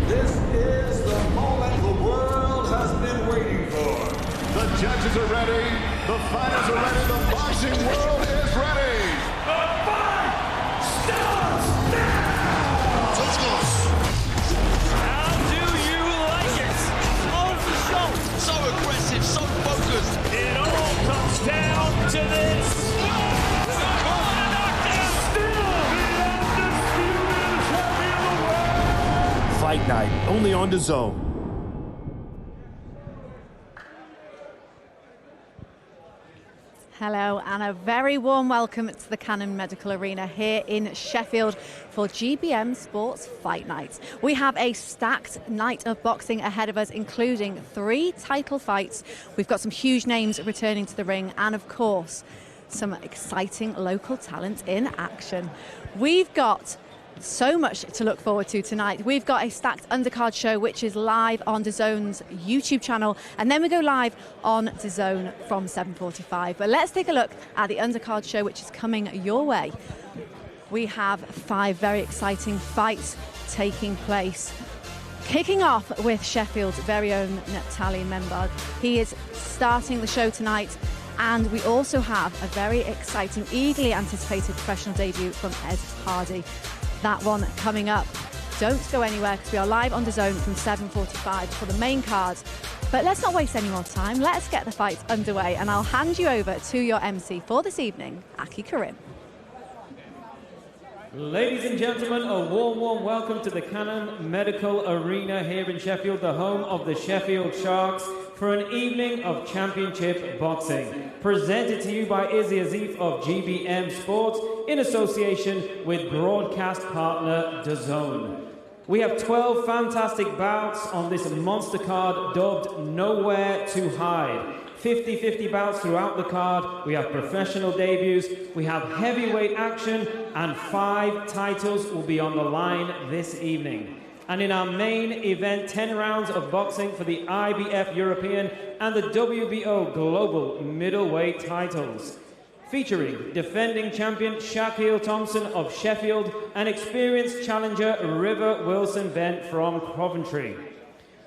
This is the moment the world has been waiting for. The judges are ready, the fighters are ready, the boxing world is ready. The fight starts now! Let's go. How do you like it? On the show. So aggressive, so focused. It all comes down to this. Fight Night, only on DAZN. Hello and a very warm welcome to the Cannon Medical Arena here in Sheffield for GBM Sports Fight Night. We have a stacked night of boxing ahead of us, including 3 title fights. We've got some huge names returning to the ring and, of course, some exciting local talent in action. We've got so much to look forward to tonight. We've got a stacked undercard show which is live on DAZN's YouTube channel, and then we go live on DAZN from 7:45. But let's take a look at the undercard show which is coming your way. We have 5 very exciting fights taking place. Kicking off with Sheffield's very own Neptali Membard. He is starting the show tonight. And we also have a very exciting, eagerly anticipated professional debut from Ed Hardy. That one coming up. Don't go anywhere because we are live on DAZN from 7:45 for the main card. But let's not waste any more time. Let's get the fight underway, and I'll hand you over to your MC for this evening, Aki Karim. Ladies and gentlemen, a warm welcome to the Cannon Medical Arena here in Sheffield, the home of the Sheffield Sharks, for an evening of championship boxing. Presented to you by Izzy Azif of GBM Sports in association with broadcast partner DAZN. We have 12 fantastic bouts on this monster card dubbed Nowhere to Hide. 50-50 bouts throughout the card. We have professional debuts, we have heavyweight action, and 5 titles will be on the line this evening. And in our main event, 10 rounds of boxing for the IBF European and the WBO Global Middleweight titles. Featuring defending champion Shakiel Thompson of Sheffield and experienced challenger River Wilson Bent from Coventry.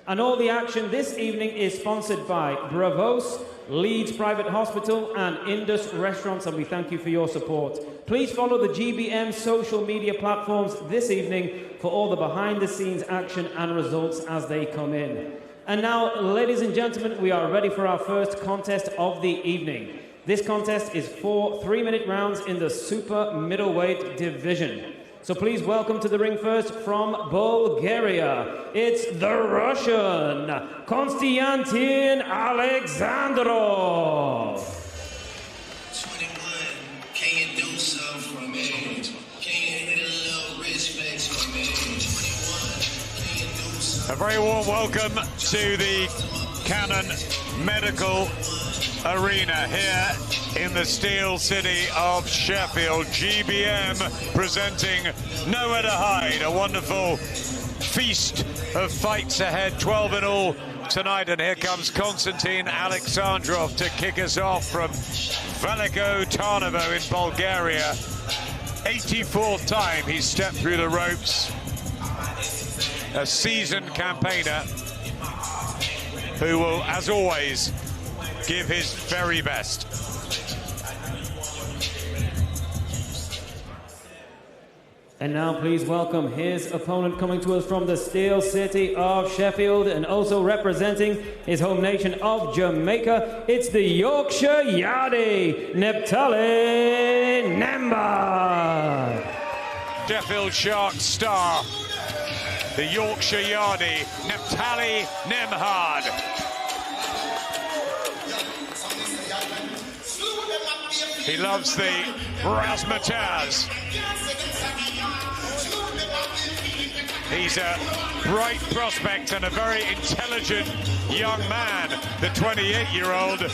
And all the action this evening is sponsored by Bravos, Leeds Private Hospital and Indus Restaurants, and we thank you for your support. Please follow the GBM social media platforms this evening for all the behind-the-scenes action and results as they come in. And now, ladies and gentlemen, we are ready for our first contest of the evening. This contest is 4 3-minute rounds in the super middleweight division. So please welcome to the ring first from Bulgaria, it's the Russian, Konstantin Alexandrov. 21, can you do something for me? Can you hit a little respect for me? 21, can you do something? A very warm welcome to the Cannon Medical Arena here in the Steel City of Sheffield. GBM presenting Nowhere to Hide, a wonderful feast of fights ahead, 12 in all tonight. And here comes Konstantin Alexandrov to kick us off from Veliko Tarnovo in Bulgaria. 84th time he's stepped through the ropes. A seasoned campaigner who will, as always, give his very best. And now please welcome his opponent, coming to us from the Steel City of Sheffield and also representing his home nation of Jamaica. It's the Yorkshire Yardie, Neptali Membard. Sheffield Sharks star, the Yorkshire Yardie, Neptali Membard. He loves the razzmatazz. He's a bright prospect and a very intelligent young man, the 28-year-old.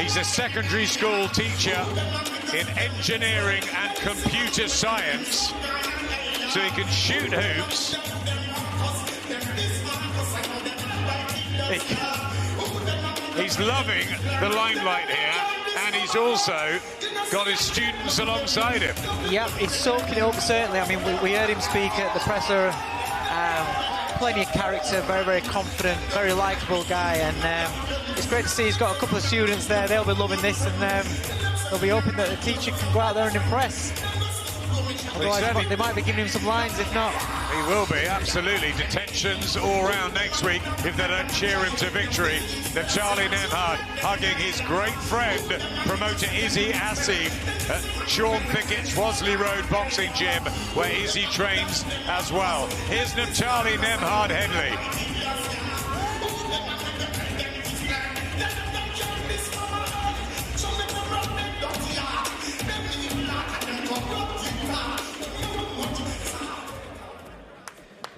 He's a secondary school teacher in engineering and computer science, so he can shoot hoops. He's loving the limelight here, and he's also got his students alongside him. Yeah, he's soaking it up, certainly. I mean, we heard him speak at the presser plenty of character, very, very confident, very likeable guy, and it's great to see he's got a couple of students there. They'll be loving this, and they'll be hoping that the teacher can go out there and impress. Otherwise, they might be giving him some lines, if not. He will be, absolutely. Detentions all round next week if they don't cheer him to victory. Charlie Nemhard hugging his great friend, promoter Izzy Asif at Sean Pickett's Wasley Road Boxing Gym, where Izzy trains as well. Here's Charlie Nemhard Headley.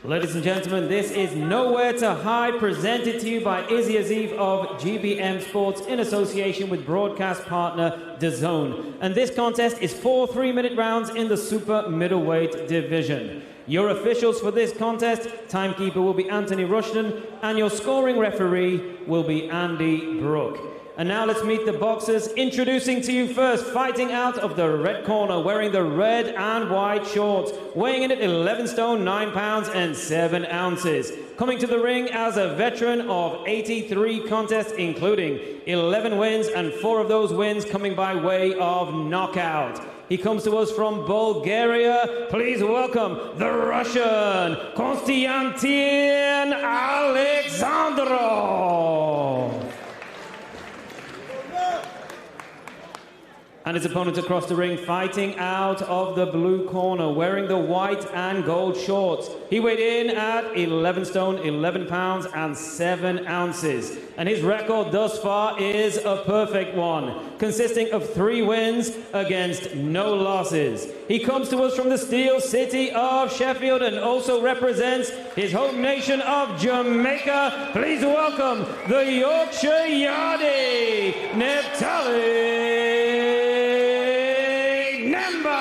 Ladies and gentlemen, this is Nowhere to Hide, presented to you by Izzy Asif of GBM Sports in association with broadcast partner DAZN. And this contest is 4 3-minute rounds in the super middleweight division. Your officials for this contest, timekeeper will be Anthony Rushton, and your scoring referee will be Andy Brook. And now let's meet the boxers. Introducing to you first, fighting out of the red corner, wearing the red and white shorts, weighing in at 11 stone, 9 pounds and 7 ounces. Coming to the ring as a veteran of 83 contests, including 11 wins, and 4 of those wins coming by way of knockout. He comes to us from Bulgaria. Please welcome the Russian, Konstantin Alexandrov. And his opponent across the ring, fighting out of the blue corner, wearing the white and gold shorts. He weighed in at 11 stone, 11 pounds and 7 ounces. And his record thus far is a perfect one, consisting of 3 wins against no losses. He comes to us from the steel city of Sheffield and also represents his home nation of Jamaica. Please welcome the Yorkshire Yardie, Neptali Nemba.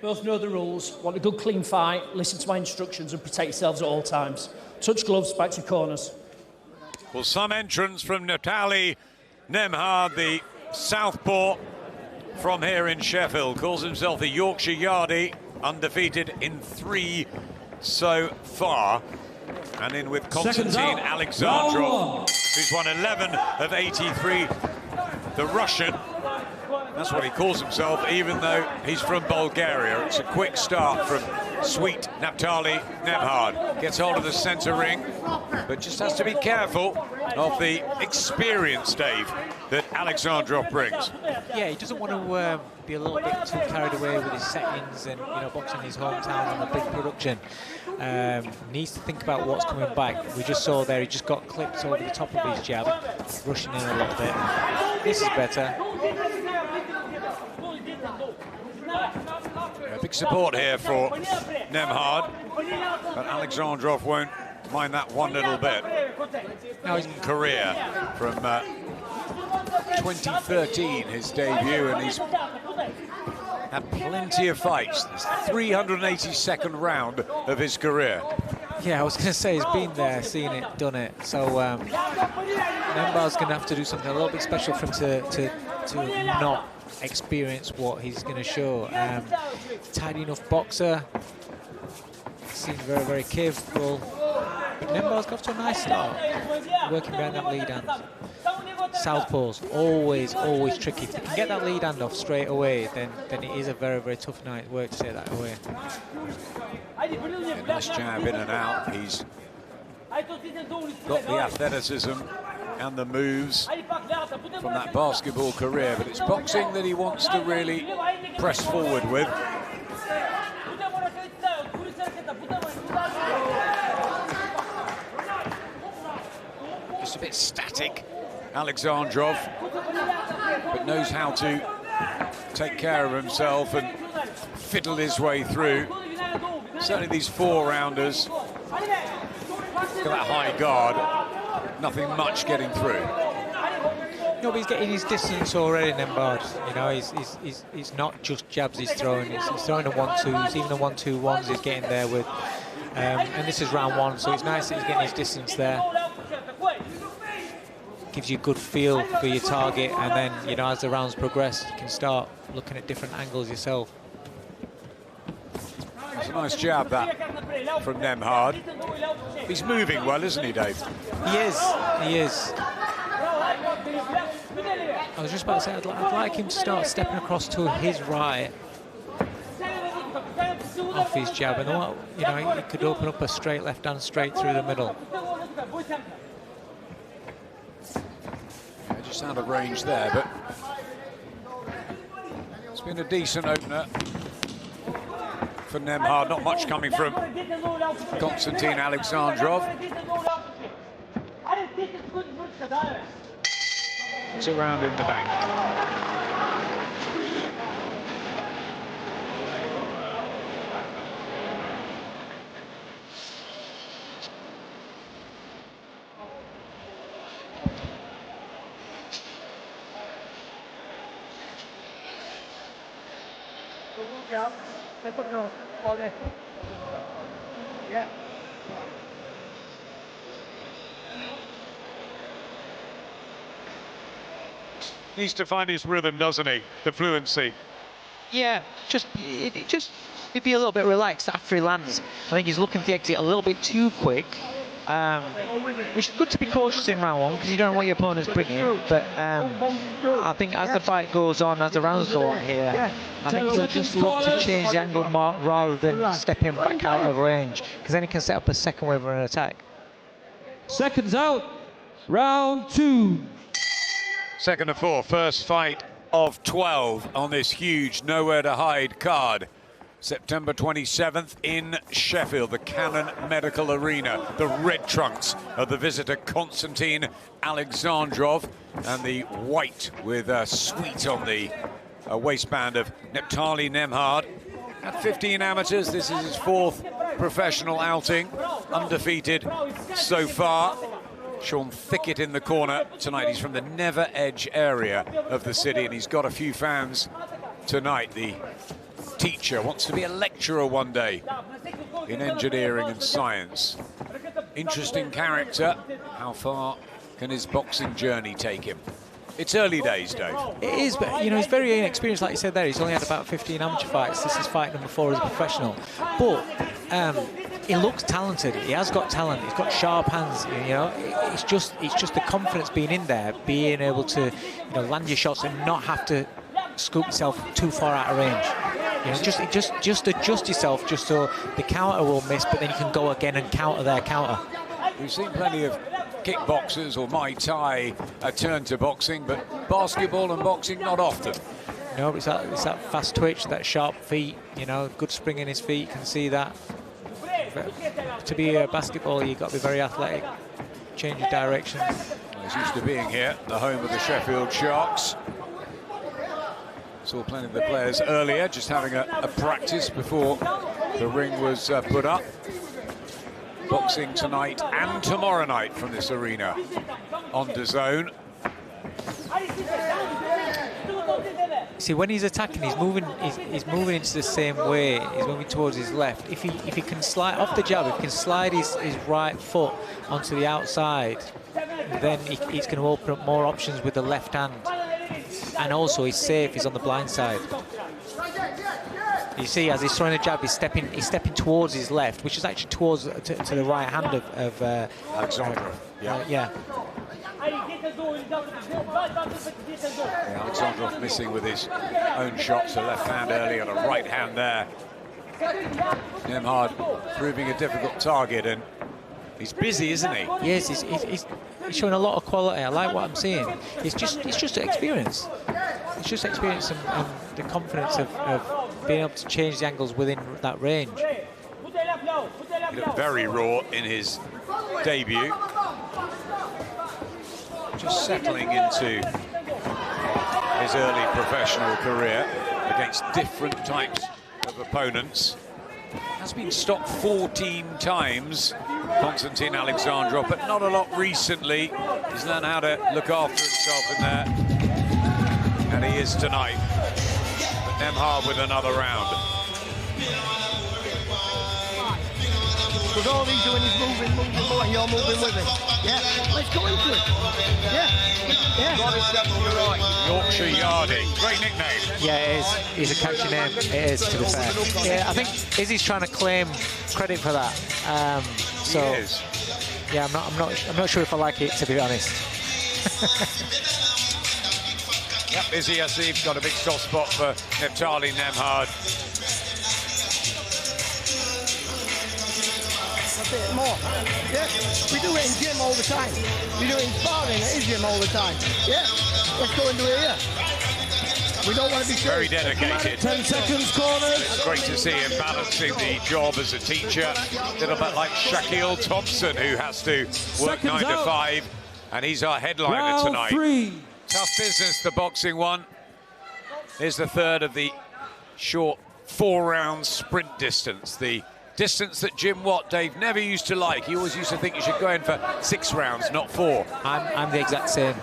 Both know the rules. Want a good, clean fight, listen to my instructions and protect yourselves at all times. Touch gloves, back to corners. Well, some entrance from Natali Nemhard, the southpaw from here in Sheffield. Calls himself the Yorkshire Yardie, undefeated in 3 so far. And in with Konstantin Alexandrov, who's won 11 of 83. The Russian, that's what he calls himself, even though he's from Bulgaria. It's a quick start from sweet Natali Nemhard. Gets hold of the centre ring, but just has to be careful of the experience, Dave, that Alexandrov brings. Yeah, he doesn't want to be a little bit too carried away with his settings and, you know, boxing his hometown and the big production. Needs to think about what's coming back. We just saw there, he just got clipped over the top of his jab, rushing in a little bit. This is better. A big support here for Nemhard, but Alexandrov won't mind that one little bit. Now his career from 2013, his debut, and he's had plenty of fights. This 382nd round of his career. Yeah, I was going to say, he's been there, seen it, done it. So Nembar's going to have to do something a little bit special for him to not experience what he's going to show. Tidy enough boxer. Seems very, very capable. But Nembar's got to a nice start, working behind that lead hand. Southpaws, always tricky. If you can get that lead hand off straight away, then it is a very, very tough night's work to take that away. A nice jab in and out. He's got the athleticism and the moves from that basketball career, but it's boxing that he wants to really press forward with. Just a bit static, Alexandrov, but knows how to take care of himself and fiddle his way through. Certainly these 4-rounders, look at that high guard, nothing much getting through. No, but he's getting his distance already, Nemhard. You know, he's not just jabs he's throwing. He's throwing the 1-2s, even the 1-2-1s he's getting there with. And this is round 1, so it's nice that he's getting his distance there. gives you a good feel for your target, and then, you know, as the rounds progress, you can start looking at different angles yourself. It's a nice jab, that, from Nemhard. He's moving well, isn't he, Dave? He is. He is. I was just about to say, I'd like him to start stepping across to his right off his jab, and you know, he could open up a straight left hand straight through the middle. Yeah, just out of range there, but it's been a decent opener for Nemhard. Not much coming from Konstantin Alexandrov. It's around in the bank. Needs to find his rhythm, doesn't he? The fluency. Yeah, just be a little bit relaxed after he lands. I think he's looking for the exit a little bit too quick, which is good to be cautious in round one because you don't know what your opponent's bringing. But I think as the fight goes on, as the rounds go on here, I think he'll just look to change the angle more rather than stepping back out of range, because then he can set up a second wave of an attack. Seconds out, round 2. Second of 4, first fight of 12 on this huge Nowhere to Hide card. September 27th in Sheffield, the Cannon Medical Arena. The red trunks of the visitor Konstantin Alexandrov, and the white with a sweet on the waistband of Neptali Nemhard. At 15 amateurs, this is his 4th professional outing, undefeated so far. Sean Thickett in the corner tonight. He's from the Never Edge area of the city, and he's got a few fans tonight. The teacher wants to be a lecturer one day in engineering and science. Interesting character. How far can his boxing journey take him? It's early days, Dave. It is, but you know, he's very inexperienced, like you said there. He's only had about 15 amateur fights. This is fight number 4 as a professional. But he looks talented. He has got talent. He's got sharp hands. You know, it's just the confidence being in there, being able to, you know, land your shots and not have to scoop yourself too far out of range. You know, just adjust yourself just so the counter will miss, but then you can go again and counter their counter. We've seen plenty of kickboxers or Muay Thai turn to boxing, but basketball and boxing not often. No, it's that fast twitch, that sharp feet, you know, good spring in his feet, you can see that. But to be a basketballer, you've got to be very athletic, change your direction. He's used to being here, the home of the Sheffield Sharks. Saw plenty of the players earlier, just having a practice before the ring was put up. Boxing tonight and tomorrow night from this arena on DAZN. See, when he's attacking, he's moving into the same way. He's moving towards his left. If he can slide off the jab, if he can slide his right foot onto the outside, then he's going to open up more options with the left hand. And also, he's safe. He's on the blind side. You see, as he's throwing a jab, he's stepping towards his left, which is actually towards to the right hand of Alexandrov. Yeah. Alexandrov missing with his own shots, a left hand early and a right hand there. Nemhard proving a difficult target, and he's busy, isn't he? Yes, he's showing a lot of quality. I like what I'm seeing. It's just experience. It's just experience and the confidence of being able to change the angles within that range. He looked very raw in his debut. Just settling into his early professional career against different types of opponents. Has been stopped 14 times, Konstantin Alexandrov, but not a lot recently. He's learned how to look after himself in there, and he is tonight. But Nemhard with another round. Because all he's doing is moving, and you're moving with him. Yeah, let's go into it. Yeah, yeah. Yorkshire Yardie, great nickname. Yeah, it is. He's a catchy name. It is, to be fair. Yeah, I think Izzy's trying to claim credit for that. So, he is. Yeah, I'm not sure if I like it, to be honest. Yep, Izzy Asif's got a big soft spot for Neftali Nemhard. A bit more. Yeah, we do it in gym all the time. We do it in sparring at his gym all the time. Yeah, let's go and do it here. We don't want to be very dedicated. 10 seconds, corners. It's great to see him balancing the job as a teacher. A little bit like Shakiel Thompson, who has to work 9 to 5, and he's our headliner tonight. Tough business, the boxing one. Here's the third of the short 4-round sprint distance. The distance that Jim Watt, Dave, never used to like. He always used to think you should go in for 6 rounds, not 4. I'm the exact same.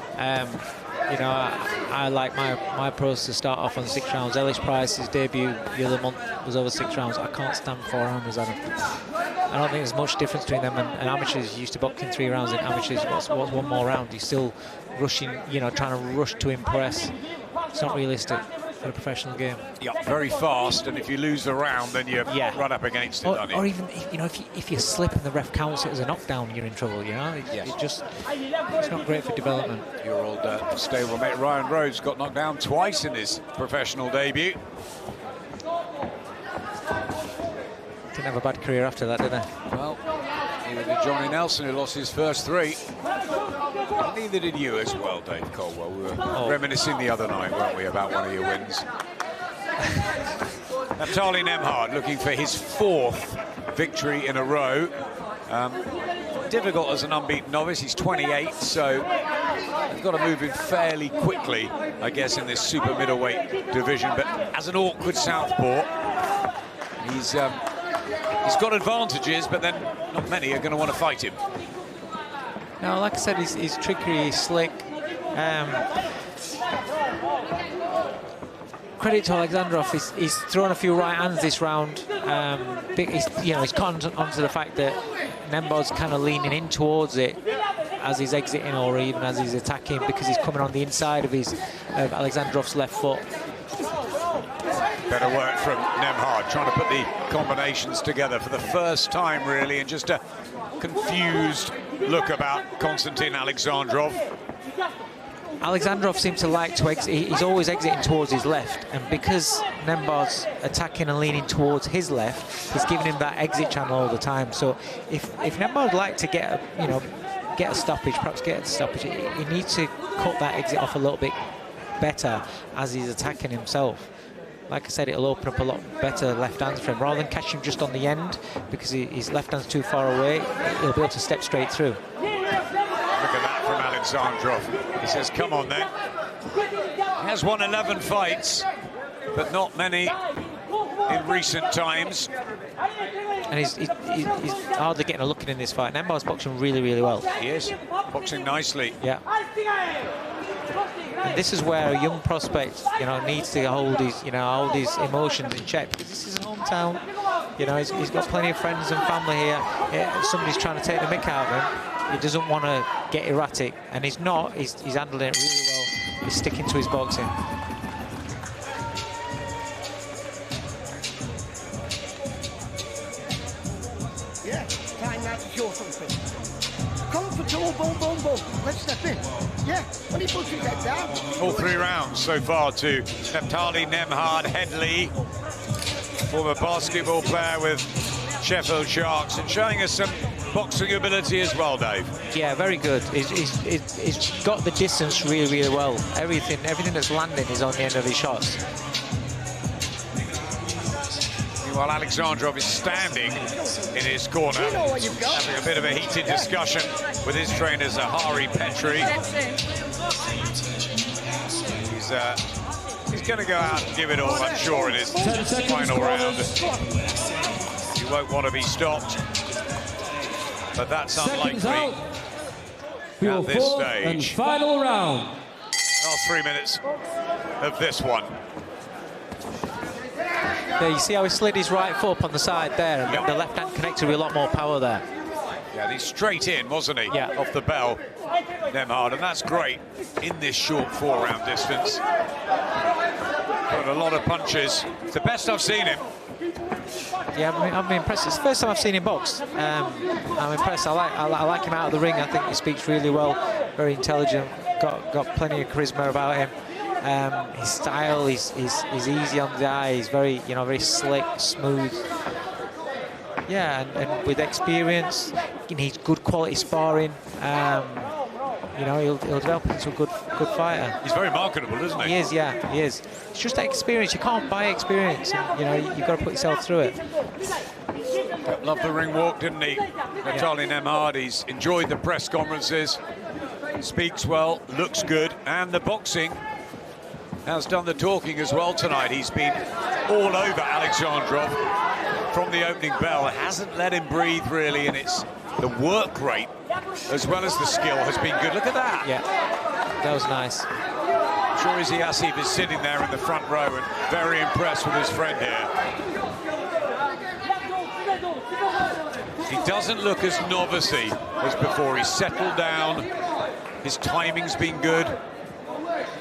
You know, I like my pros to start off on 6 rounds. Ellis Price's debut the other month was over 6 rounds. I can't stand 4-rounders. I don't think there's much difference between them and amateurs. Used to box in 3 rounds. In amateurs, what's one more round? You're still rushing, you know, trying to rush to impress. It's not realistic for a professional game. Yeah, very fast, and if you lose a round, then you run up against it, don't you? Or even, you know, if you slip and the ref counts it as a knockdown, you're in trouble, you know? It's not great for development. Your old stablemate Ryan Rhodes got knocked down twice in his professional debut. Didn't have a bad career after that, did they? Well, neither did Johnny Nelson, who lost his first 3. Neither did you as well, Dave Colwell. We were reminiscing the other night, weren't we, about one of your wins. Neftali Nemhard looking for his 4th victory in a row. Difficult as an unbeaten novice. He's 28, so he's got to move in fairly quickly, I guess, in this super middleweight division. But as an awkward southpaw, he's got advantages, but then not many are going to want to fight him. No, like I said, he's trickery, he's slick. Credit to Alexandrov, he's thrown a few right hands this round. He's caught onto the fact that Nemhard's kind of leaning in towards it as he's exiting or even as he's attacking, because he's coming on the inside of Alexandrov's left foot. Better work from Nemhard, trying to put the combinations together for the first time, really, and just a confused look about Konstantin Alexandrov. Alexandrov seems to like to exit. He's always exiting towards his left, and because Nemhard's attacking and leaning towards his left, he's giving him that exit channel all the time. So if Nemhard would like to get a stoppage, perhaps get a stoppage, he needs to cut that exit off a little bit better as he's attacking himself. Like I said, it'll open up a lot better left hands for him. Rather than catch him just on the end, because his left hand's too far away, he'll be able to step straight through. Look at that from Alexandrov. He says, come on then. He has won 11 fights, but not many in recent times. And he's hardly getting a look in this fight. Nemhard's boxing really, really well. He is, boxing nicely. Yeah. And this is where a young prospect, you know, needs to hold his emotions in check, because this is his hometown. You know, he's got plenty of friends and family here. If somebody's trying to take the mick out of him, he doesn't want to get erratic, and he's not. He's handling it really well. He's sticking to his boxing. Yeah, time now to show something. Comfortable, boom, boom, boom. Let's step in. Yeah, when he puts his head down. All 3 rounds so far to Neftali Nemhard Headley, former basketball player with Sheffield Sharks, and showing us some boxing ability as well, Dave. Yeah, very good. He's got the distance really, really well. Everything that's landing is on the end of his shots. While Alexandrov is standing in his corner, having a bit of a heated discussion with his trainer Zahari Petri. He's going to go out and give it all, I'm sure, in his final round. He won't want to be stopped, but that's unlikely at this stage. And final round. Last 3 minutes of this one. There, you see how he slid his right foot up on the side there, and the left hand connected with a lot more power there. Yeah, he's straight in, wasn't he? Yeah. Off the bell, Nemhard, and that's great in this short 4-round distance. Got a lot of punches. It's the best I've seen him. Yeah, I'm impressed. It's the first time I've seen him box. I'm impressed. I like him out of the ring. I think he speaks really well. Very intelligent. Got plenty of charisma about him. His style is easy on the eye. He's very, very slick, smooth. Yeah, and with experience, he's good quality sparring. He'll develop into a good fighter. He's very marketable, isn't he? He is, yeah, he is. It's just that experience. You can't buy experience. And, you've got to put yourself through it. Loved the ring walk, didn't he? Natalie Nemhard. He's enjoyed the press conferences. Speaks well, looks good, and the boxing has done the talking as well tonight. He's been all over Alexandrov from the opening bell. Hasn't let him breathe, really, and it's the work rate as well as the skill has been good. Look at that. Yeah, that was nice. I'm sure Izzy Asif is sitting there in the front row and very impressed with his friend here. He doesn't look as novice-y as before. He's settled down. His timing's been good.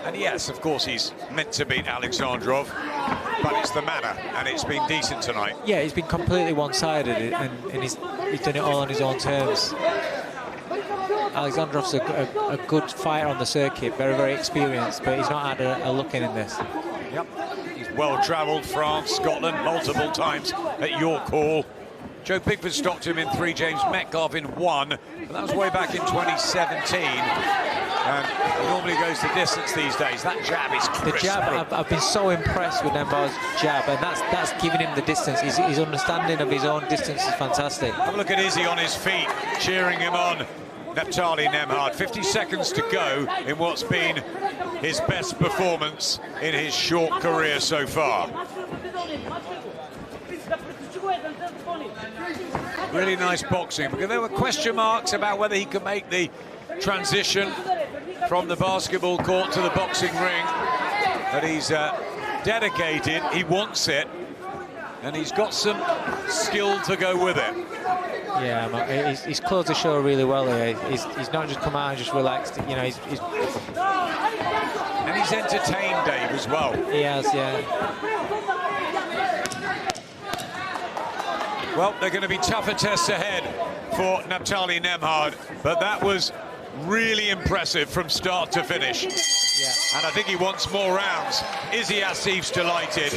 And yes, of course, he's meant to beat Alexandrov, but it's the manner, and it's been decent tonight. Yeah, he's been completely one-sided, and he's done it all on his own terms. Alexandrov's a good fighter on the circuit, very, very experienced, but he's not had a look in this. Yep, he's well-travelled, France, Scotland, multiple times at your call. Joe Pickford stopped him in 3, James Metcalf in 1, but that was way back in 2017. And he normally goes the distance these days. That jab is crisp. The jab, I've been so impressed with Nemhard's jab, and that's giving him the distance. His understanding of his own distance is fantastic. Have a look at Izzy on his feet, cheering him on. Natalie Nemhard, 50 seconds to go in what's been his best performance in his short career so far. Really nice boxing, because there were question marks about whether he could make the transition from the basketball court to the boxing ring. But he's dedicated, he wants it, and he's got some skill to go with it. Yeah, he's closed the show really well here. He's not just come out and just relaxed. And he's entertained Dave as well. He has, yeah. Well, they're going to be tougher tests ahead for Natalie Nemhard, but that was really impressive from start to finish. Yeah. And I think he wants more rounds. Izzy Asif's delighted.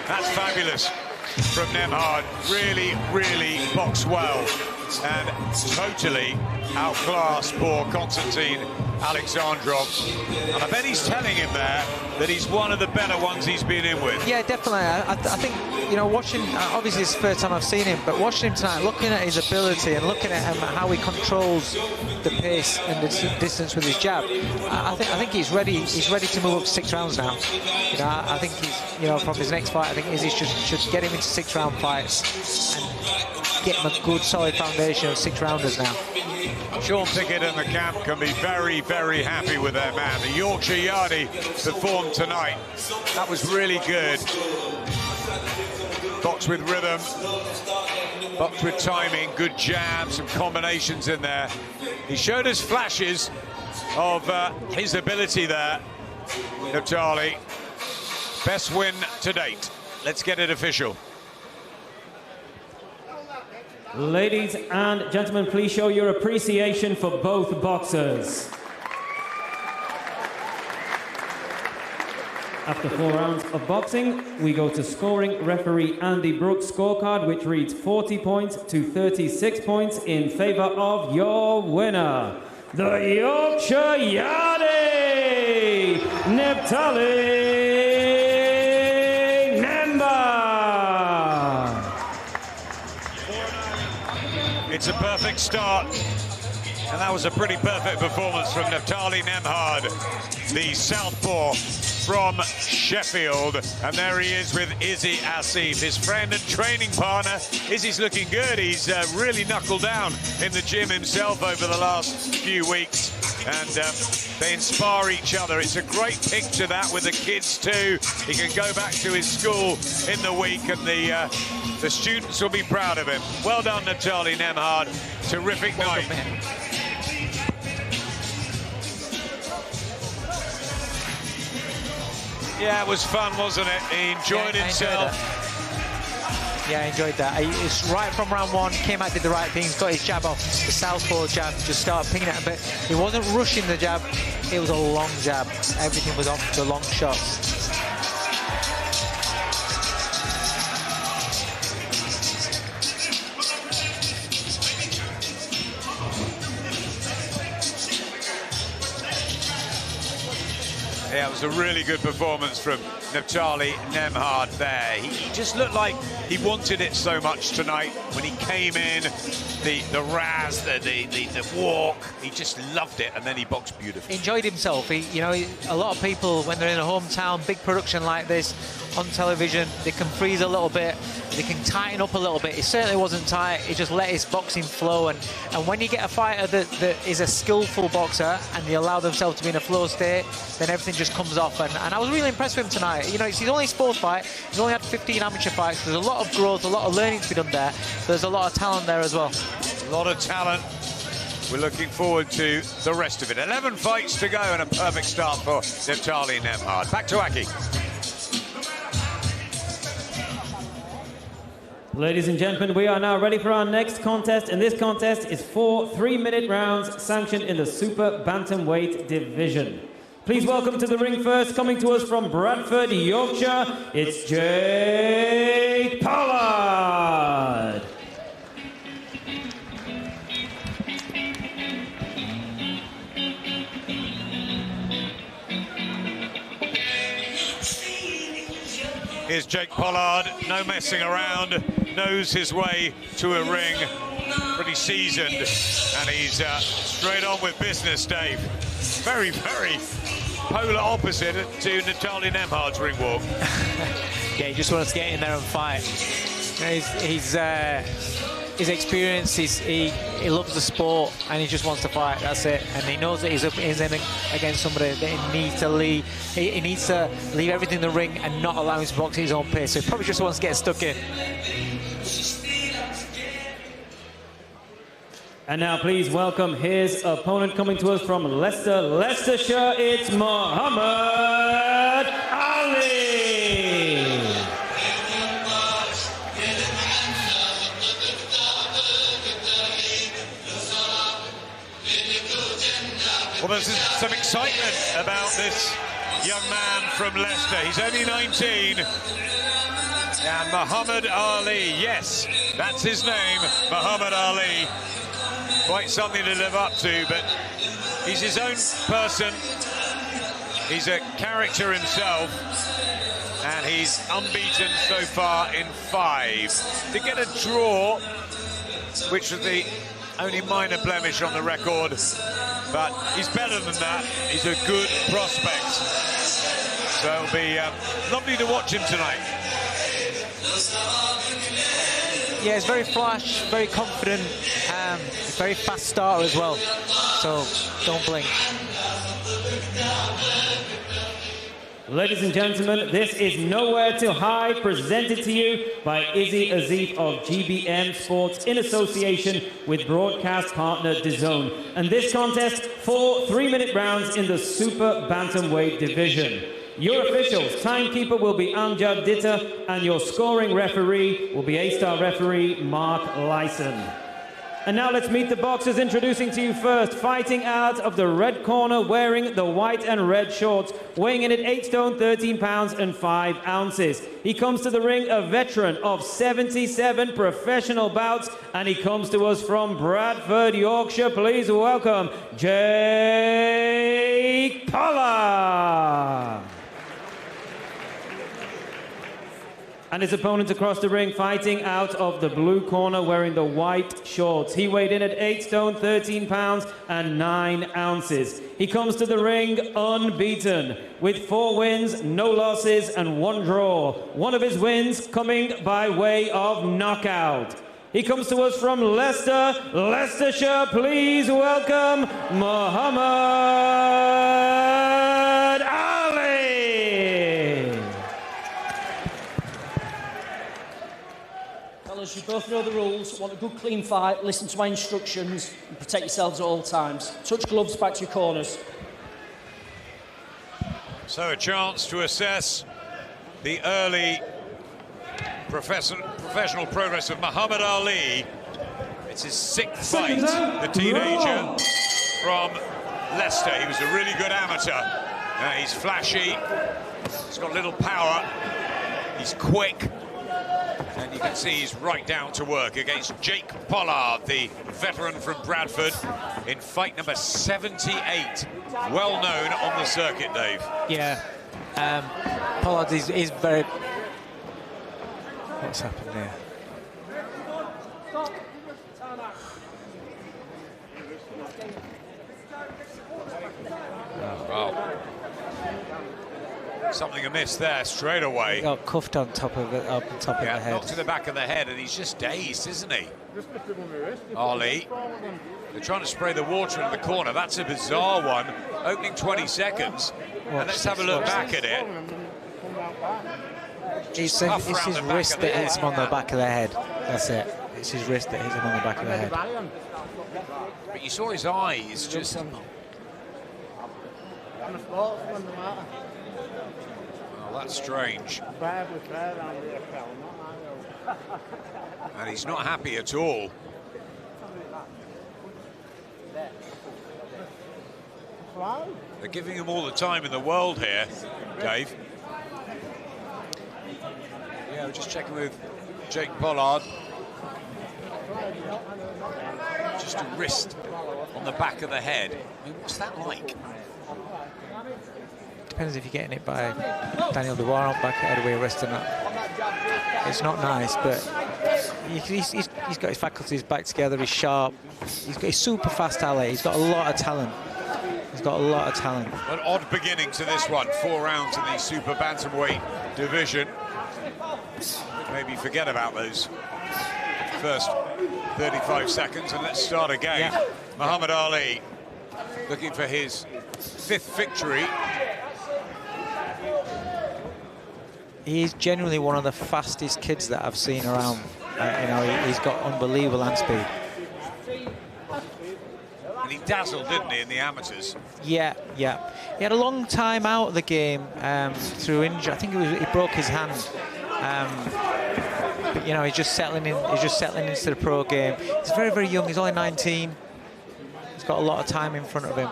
That's fabulous from Nemhard. Really, really boxed well. And totally outclassed poor Konstantin Alexandrov. And I bet he's telling him there that he's one of the better ones he's been in with. Yeah, definitely. I think, watching, obviously it's the first time I've seen him, but watching him tonight, looking at his ability and looking at him, how he controls the pace and the distance with his jab, I think he's ready. He's ready to move up to 6 rounds now. I think he's, from his next fight, I think Izzy should get him into 6-round fights and get him a good, solid foundation of 6-rounders now. Sean Pickett and the camp can be very, very happy with their man. The Yorkshire Yardie performed tonight. That was really good. Box with rhythm, box with timing, good jabs, some combinations in there. He showed us flashes of his ability there, Natalie. Best win to date. Let's get it official. Ladies and gentlemen, please show your appreciation for both boxers. After 4 rounds of boxing, we go to scoring. Referee Andy Brooks' scorecard, which reads 40 points to 36 points in favour of your winner, the Yorkshire Yardie, Natalie Nemhard. It's a perfect start, and that was a pretty perfect performance from Natalie Nemhard, the southpaw from Sheffield. And there he is with Izzy Asif, his friend and training partner. Izzy's looking good. He's really knuckled down in the gym himself over the last few weeks. and they inspire each other. It's a great picture, that, with the kids too. He can go back to his school in the week, and the students will be proud of him. Well done, Natalie Nemhard. Terrific night. Yeah, it was fun, wasn't it? He enjoyed himself. Yeah, I enjoyed that. It's right from round one, came out, did the right things, got his jab off, the southpaw jab, just started pinging it a bit. He wasn't rushing the jab, it was a long jab. Everything was off the long shots. Yeah, it was a really good performance from Natalie Nemhard there. He just looked like he wanted it so much tonight. When he came in, the raz, the walk, he just loved it, and then he boxed beautifully. Enjoyed himself. A lot of people, when they're in a hometown, big production like this, on television, they can freeze a little bit, they can tighten up a little bit. It certainly wasn't tight, he just let his boxing flow, and when you get a fighter that is a skillful boxer and they allow themselves to be in a flow state, then everything just comes off, and I was really impressed with him tonight. It's his only sports fight, he's only had 15 amateur fights, there's a lot of growth, a lot of learning to be done there, there's a lot of talent there as well. A lot of talent. We're looking forward to the rest of it. 11 fights to go and a perfect start for Natalie Nemhard. Back to Aki. Ladies and gentlemen, we are now ready for our next contest, and this contest is 4 3-minute rounds sanctioned in the super bantamweight division. Please welcome to the ring first, coming to us from Bradford, Yorkshire, it's Jake Pollard. Here's Jake Pollard, no messing around, knows his way to a ring, pretty seasoned, and he's straight on with business, Dave. Very, very polar opposite to Natalie Nemhard's ring walk. Yeah, he just wants to get in there and fight. His experience, he loves the sport, and he just wants to fight, that's it. And he knows that he's in against somebody that he needs to leave. He needs to leave everything in the ring and not allow him to box at his own pace. So he probably just wants to get stuck in. And now please welcome his opponent, coming to us from Leicester, Leicestershire, it's Muhammad Ali. Well, there's some excitement about this young man from Leicester. He's only 19. And Muhammad Ali, yes, that's his name, Muhammad Ali. Quite something to live up to, but he's his own person. He's a character himself, and he's unbeaten so far in 5. To get a draw, which was the only minor blemish on the record, but he's better than that. He's a good prospect. So it'll be lovely to watch him tonight. Yeah, he's very flash, very confident, very fast starter as well. So don't blink. Ladies and gentlemen, this is Nowhere to Hide, presented to you by Izzy Azif of GBM Sports in association with broadcast partner DAZN. And this contest, 4 3-minute rounds in the super bantamweight division. Your officials, timekeeper will be Amjad Ditta, and your scoring referee will be A-star referee Mark Lyson. And now let's meet the boxers. Introducing to you first, fighting out of the red corner, wearing the white and red shorts, weighing in at 8 stone, 13 pounds and 5 ounces. He comes to the ring a veteran of 77 professional bouts, and he comes to us from Bradford, Yorkshire. Please welcome Jake Pollard. And his opponent across the ring, fighting out of the blue corner, wearing the white shorts. He weighed in at 8 stone, 13 pounds and 9 ounces. He comes to the ring unbeaten, with 4 wins, no losses and 1 draw. One of his wins coming by way of knockout. He comes to us from Leicester, Leicestershire. Please welcome Muhammad Ali. Fellas, you both know the rules. Want a good, clean fight, listen to my instructions, and protect yourselves at all times. Touch gloves back to your corners. So a chance to assess the early professional progress of Muhammad Ali. It's his 6th fight, the teenager from Leicester. He was a really good amateur. He's flashy, he's got little power, he's quick, and you can see he's right down to work against Jake Pollard, the veteran from Bradford, in fight number 78. Well known on the circuit, Dave. Yeah, Pollard is very... What's happened there? Oh, wow. Something amiss there straight away. He got cuffed on top of the head. Knocked to the back of the head, and he's just dazed, isn't he? Ali. They're trying to spray the water in the corner. That's a bizarre one. Opening 20 seconds. And let's have a look back at it. It's his wrist that hits him on the back of the head. That's it. It's his wrist that hits him on the back of the head. But you saw his eyes just... Oh, that's strange. And he's not happy at all. They're giving him all the time in the world here, Dave. Yeah, we're just checking with Jake Pollard. Just a wrist on the back of the head. I mean, what's that like? Depends if you're getting it by Daniel Dubois on back head away wrist or not. It's not nice, but he's got his faculties back together. He's sharp. He's super fast, Ali. He's got a lot of talent. He's got a lot of talent. An odd beginning to this one. 4 rounds in the super bantamweight division. Maybe forget about those first 35 seconds and let's start again. Yeah. Muhammad Ali looking for his 5th victory. He is genuinely one of the fastest kids that I've seen around. He's got unbelievable hand speed. And he dazzled, didn't he, in the amateurs? Yeah. He had a long time out of the game through injury. I think he broke his hand. But he's just settling in. He's just settling into the pro game. He's very, very young. He's only 19. He's got a lot of time in front of him.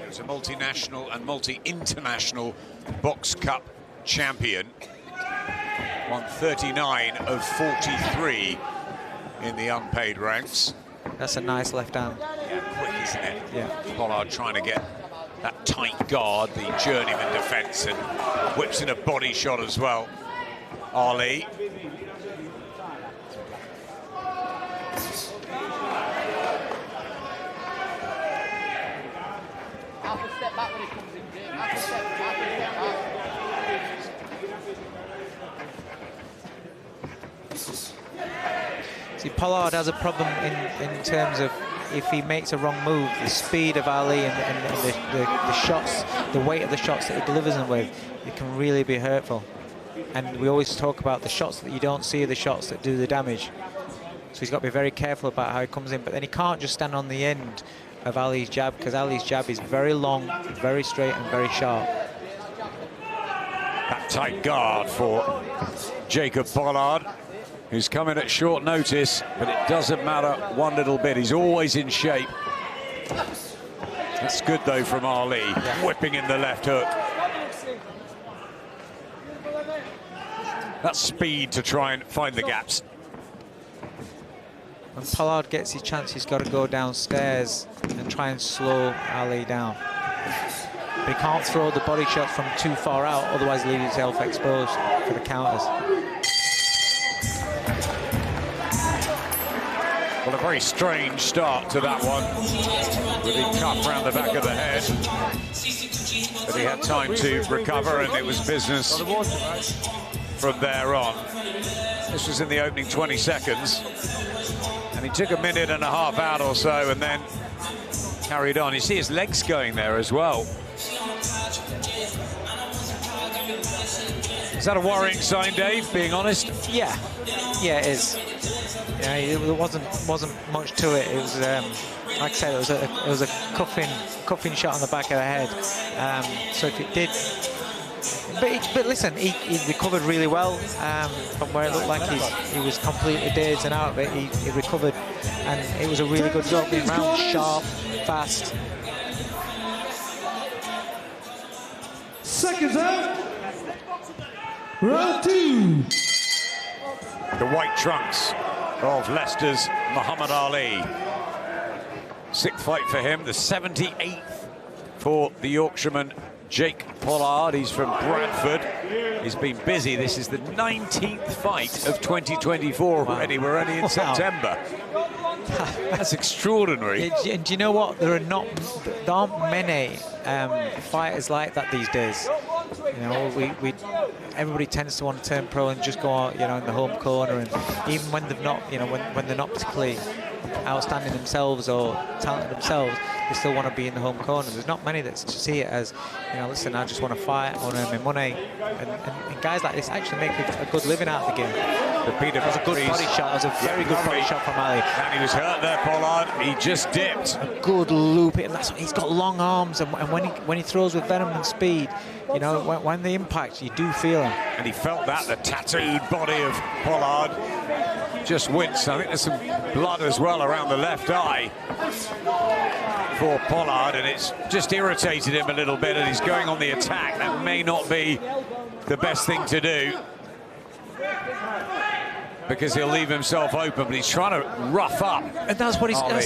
He's a multinational and multi-international Box Cup champion. Won 39 of 43 in the unpaid ranks. That's a nice left hand. Yeah, quick, isn't it? Yeah. Pollard trying to get that tight guard, the journeyman defence, and whips in a body shot as well. Ali. Half a step back when he comes in, Jake. Half a step back. See, Pollard has a problem in terms of if he makes a wrong move, the speed of Ali and the shots, the weight of the shots that he delivers them with, it can really be hurtful. And we always talk about the shots that you don't see are the shots that do the damage. So he's got to be very careful about how he comes in. But then he can't just stand on the end of Ali's jab, because Ali's jab is very long, very straight and very sharp. That tight guard for Jacob Pollard, who's come in at short notice, but it doesn't matter one little bit. He's always in shape. That's good, though, from Ali, whipping in the left hook. That speed to try and find the gaps. When Pollard gets his chance, he's got to go downstairs and try and slow Ali down. But he can't throw the body shots from too far out, otherwise leave himself exposed for the counters. Well, a very strange start to that one, with the cuff round the back of the head. But he had time to recover, and it was business from there on. This was in the opening 20 seconds. And he took a minute and a half out or so and then carried on. You see his legs going there as well. Is that a worrying sign, Dave, being honest? Yeah, it is. Yeah, there wasn't much to it. It was, like I said, it was a cuffing shot on the back of the head. So if it did, but listen, he recovered really well from where it looked like he was completely dazed and out of it. He recovered, and it was a really good job being round, sharp, fast. Seconds out. Round 2. The white trunks of Leicester's Muhammad Ali. 6th fight for him, the 78th for the Yorkshireman Jake Pollard. He's from Bradford. He's been busy. This is the 19th fight of 2024 already. We're only in September. That's extraordinary. And do you know what? There aren't many fighters like that these days. You know, everybody tends to want to turn pro and just go out, you know, in the home corner, and even when they've not, you know, when they're not particularly outstanding themselves or talented themselves, they still want to be in the home corner. There's not many that see it as, you know, listen, I just want to fight, I want to earn my money, and guys like this actually make a good living out of the game. That was a good body shot. That was a very good body shot from Ali. And he was hurt there, Pollard. He just dipped. A good loop. And he's got long arms, and when he throws with venom and speed, you know, when the impact, you do feel him. And he felt that, the tattooed body of Pollard just winced. I think there's some blood as well around the left eye for Pollard, and it's just irritated him a little bit, and he's going on the attack. That may not be the best thing to do, because he'll leave himself open, but he's trying to rough up. And that's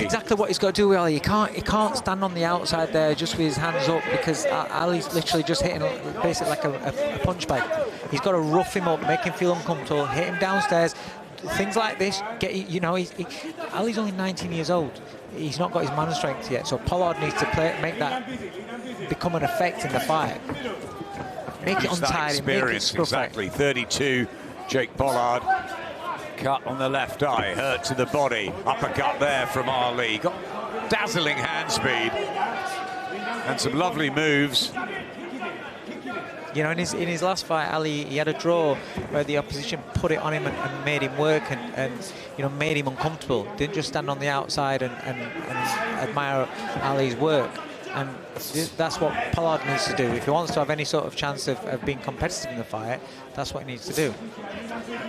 exactly what he's got to do with Ali. He can't stand on the outside there just with his hands up, because Ali's literally just hitting basically like a punch bag. He's got to rough him up, make him feel uncomfortable, hit him downstairs. Things like this, Ali's only 19 years old. He's not got his man strength yet, so Pollard needs to make that become an effect in the fight. Make it untidy, experience, make it exactly. 32, Jake Pollard. Cut on the left eye, hurt to the body. Uppercut there from Ali. Got dazzling hand speed and some lovely moves. You know, in his last fight, Ali, he had a draw where the opposition put it on him and made him work and you know, made him uncomfortable. Didn't just stand on the outside and admire Ali's work. And that's what Pollard needs to do. If he wants to have any sort of chance of being competitive in the fight, that's what he needs to do.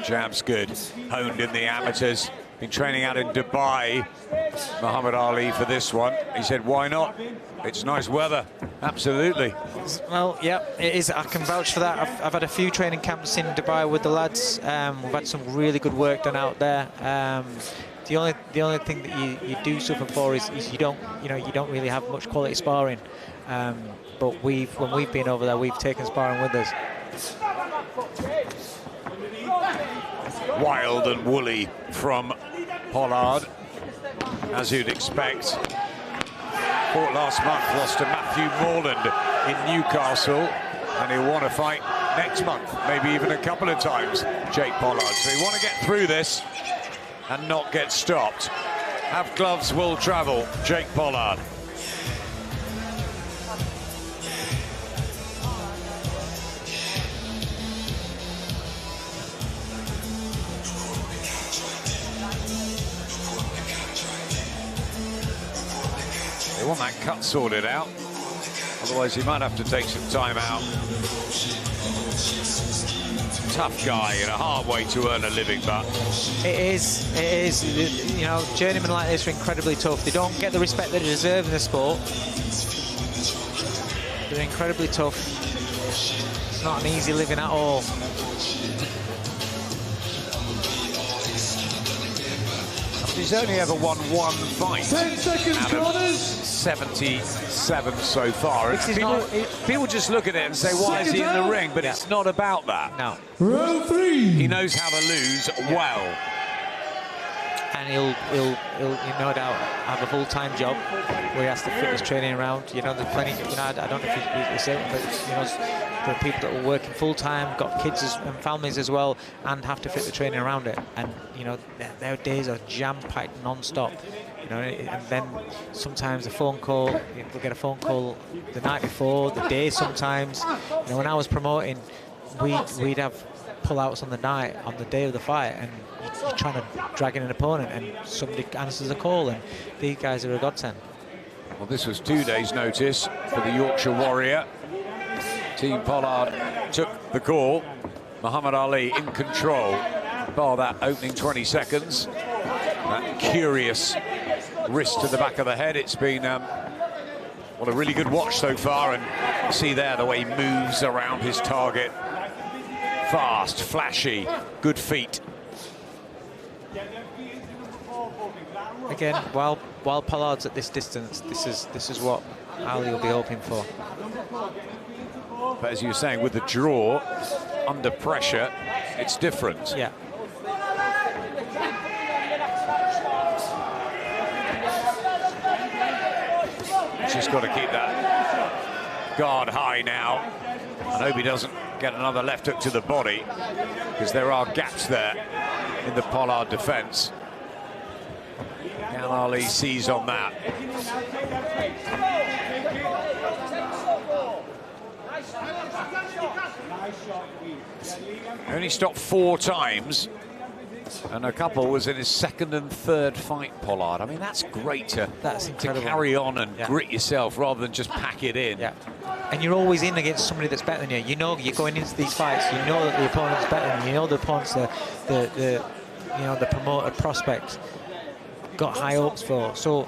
Jab's good. Honed in the amateurs. Been training out in Dubai, Muhammad Ali, for this one. He said, why not? It's nice weather. Absolutely. Well, yeah, it is. I can vouch for that. I've had a few training camps in Dubai with the lads. We've had some really good work done out there. The only thing that you do suffer for is you don't really have much quality sparring. But when we've been over there, we've taken sparring with us. Wild and woolly from Pollard, as you'd expect. Fought last month, lost to Matthew Morland in Newcastle, and he'll want to fight next month, maybe even a couple of times, Jake Pollard. So you want to get through this and not get stopped. Have gloves, will travel, Jake Pollard. They want that cut sorted out, otherwise he might have to take some time out. Tough guy and a hard way to earn a living, but it is. You know, journeymen like this are incredibly tough. They don't get the respect they deserve in the sport. They're incredibly tough. It's not an easy living at all. He's only ever won one fight. 10 seconds, corners. 77 so far. People just look at it and say, why is he in the ring? But it's not about that. No. Round 3. He knows how to lose well. and he'll no doubt have a full-time job where he has to fit his training around. You know, there's plenty. You know, I don't know if he's saying, but you know, there are people that are working full-time, got kids and families as well, and have to fit the training around it. And you know, their days are jam-packed non-stop. You know, and then sometimes a phone call, we'll get a phone call the night before, the day sometimes. You know, when I was promoting, we'd have pull-outs on the night, on the day of the fight, and you're trying to drag in an opponent, and somebody answers a call, and these guys are a godsend. Well, this was 2 days' notice for the Yorkshire Warrior. Team Pollard took the call. Muhammad Ali in control, bar that opening 20 seconds. That curious wrist to the back of the head. It's been well, a really good watch so far, and you see there the way he moves around his target. Fast, flashy, good feet. Again, while Pollard's at this distance, this is what Ali will be hoping for. But as you were saying, with the draw, under pressure, it's different. Yeah. Just got to keep that guard high now. I hope he doesn't get another left hook to the body, because there are gaps there in the Pollard defense. Can Ali seize on that? Only stopped 4 times, and a couple was in his second and third fight, Pollard. I mean, that's great to carry on and grit yourself rather than just pack it in. Yeah. And you're always in against somebody that's better than you. You know, you're going into these fights, you know that the opponent's better than you. You know the opponent's the promoted prospect got high hopes for. So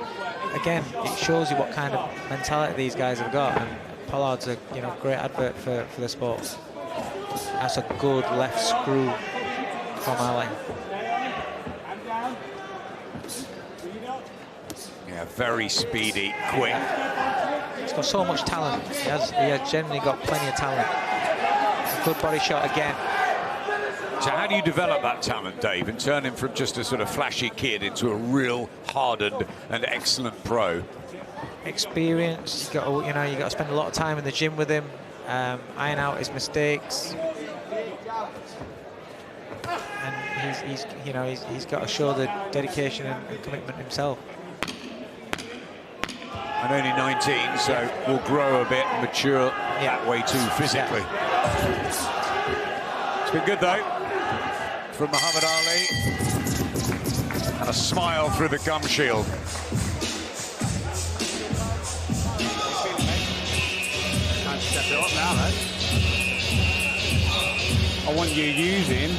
again, it shows you what kind of mentality these guys have got, and Pollard's a great advert for the sport. That's a good left screw from Ali. Yeah, very speedy, quick. He's got so much talent. He has generally got plenty of talent. Good body shot again. So how do you develop that talent, Dave, and turn him from just a sort of flashy kid into a real hardened and excellent pro? Experience. You got to spend a lot of time in the gym with him, iron out his mistakes, and he's got to show the dedication and commitment himself. And only 19, so will grow a bit and mature that way too physically. It's been good though from Muhammad Ali, and a smile through the gum shield. Can't step it up now, though. I want you using,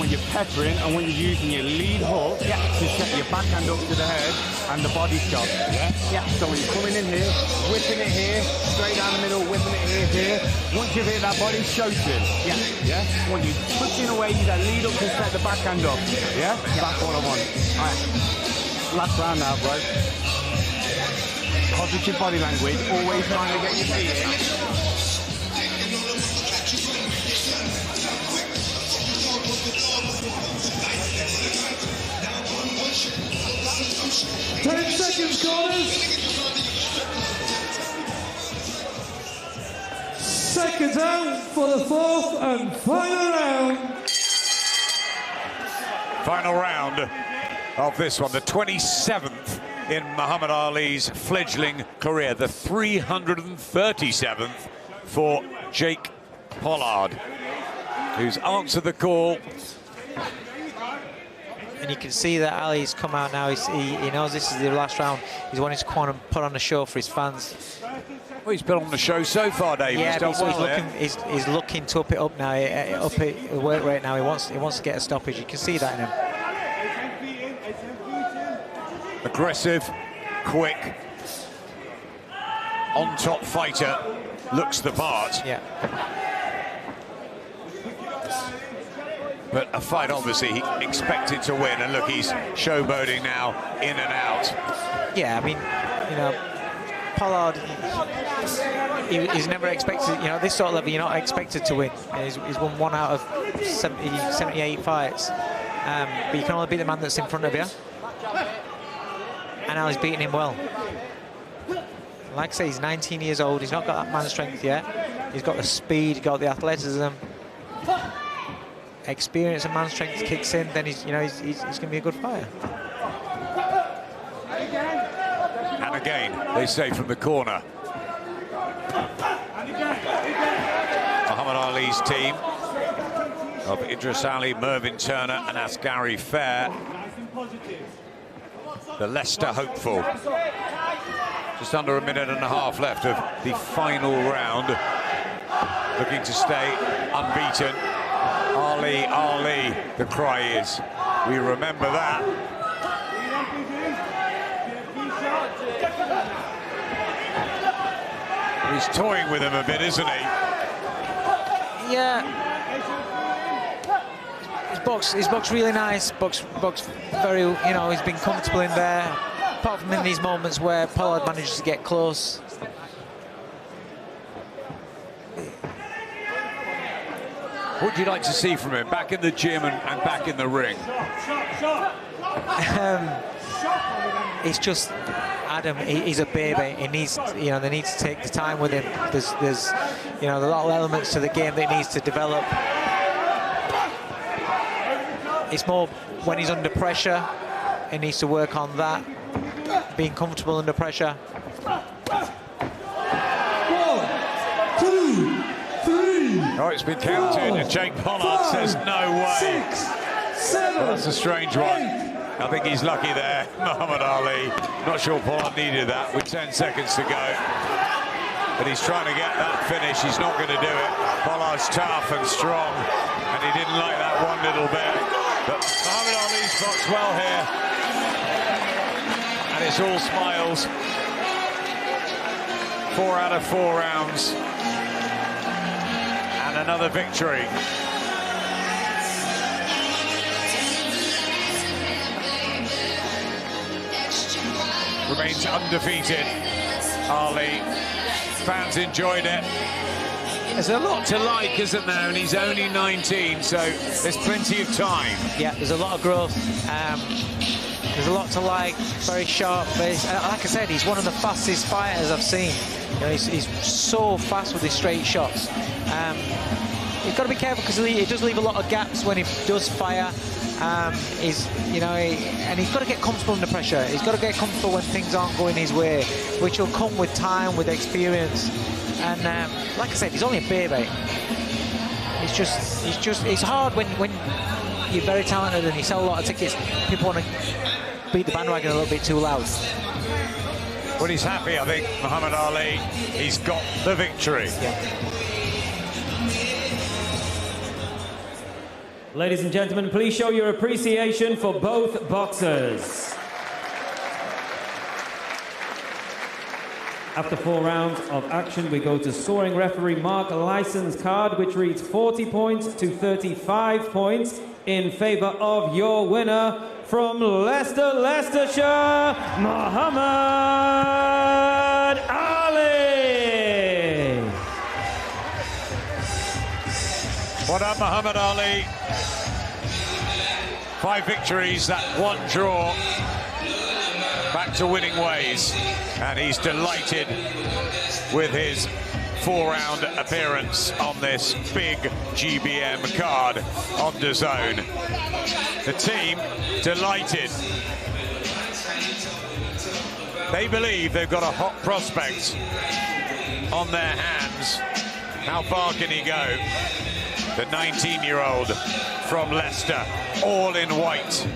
when you're peppering, and when you're using your lead hook to set your backhand up to the head and the body shot. Yeah. So when you're coming in here, whipping it here, straight down the middle, whipping it here. Once you've hit that body, choking. Yeah. When you're pushing away, you got lead up to set the backhand up. Yeah. That's what I want. All right. Last round now, bro. Positive body language. Always trying to get your feet in. 10 seconds, corners. Seconds out for the 4th and final round. Final round of this one, the 27th in Muhammad Ali's fledgling career, the 337th for Jake Pollard, who's answered the call. And you can see that Ali's come out now. He knows this is the last round. He's wanting to come on and put on a show for his fans. Well, he's been on the show so far, Dave. Yeah, he's he's looking to up it up now, up it the work rate now. He wants to get a stoppage. You can see that in him. Aggressive, quick, on-top fighter, looks the part. Yeah. But a fight, obviously, he expected to win, and look, he's showboating now, in and out. Yeah, I mean, Pollard, he's never expected, this sort of level, you're not expected to win. He's won 1 out of 78 fights. but you can only beat the man that's in front of you. And Ali's beating him well. Like I say, he's 19 years old. He's not got that man strength yet. He's got the speed, he's got the athleticism. Experience and man strength kicks in, then he's going to be a good fighter. And again, they say from the corner. Muhammad Ali's team of Idris Ali, Mervyn Turner and Asghari Fair. The Leicester hopeful. Just under a minute and a half left of the final round. Looking to stay unbeaten. Ali, Ali, the cry is. We remember that. He's toying with him a bit, isn't he? Yeah. His box really nice. Box very, he's been comfortable in there. Apart from in these moments where Pollard manages to get close. What would you like to see from him? Back in the gym and back in the ring? It's just Adam. He's a baby. He needs, they need to take the time with him. There's a lot of elements to the game that he needs to develop. It's more when he's under pressure. He needs to work on that. Being comfortable under pressure. 1, 2, 3. Oh, it's been counted, and Jake Pollard says no way. 6, 7. Well, that's a strange one. I think he's lucky there, Muhammad Ali. Not sure Pollard needed that with 10 seconds to go. But he's trying to get that finish. He's not going to do it. Pollard's tough and strong, and he didn't like that one little bit. But Muhammad Ali's boxed well here. And it's all smiles. 4 out of 4 rounds. And another victory. Remains undefeated. Ali. Fans enjoyed it. There's a lot to like, isn't there? And he's only 19, so there's plenty of time. Yeah, there's a lot of growth. There's a lot to like. Very sharp. Like I said, he's one of the fastest fighters I've seen. He's so fast with his straight shots. He's got to be careful because he does leave a lot of gaps when he does fire. And he's got to get comfortable under pressure. He's got to get comfortable when things aren't going his way, which will come with time, with experience. And like I said, he's only a baby. It's hard when you're very talented and you sell a lot of tickets. People want to beat the bandwagon a little bit too loud. When he's happy, I think, Muhammad Ali, he's got the victory. Yeah. Ladies and gentlemen, please show your appreciation for both boxers. After 4 rounds of action, we go to scoring referee Mark Lyson's card, which reads 40 points to 35 points in favour of your winner from Leicester, Leicestershire, Muhammad Ali. Well done, Muhammad Ali. 5 victories, that 1 draw. Back to winning ways, and he's delighted with his 4-round appearance on this big GBM card on DAZN. The team delighted. They believe they've got a hot prospect on their hands. How far can he go? The 19-year-old from Leicester, all in white.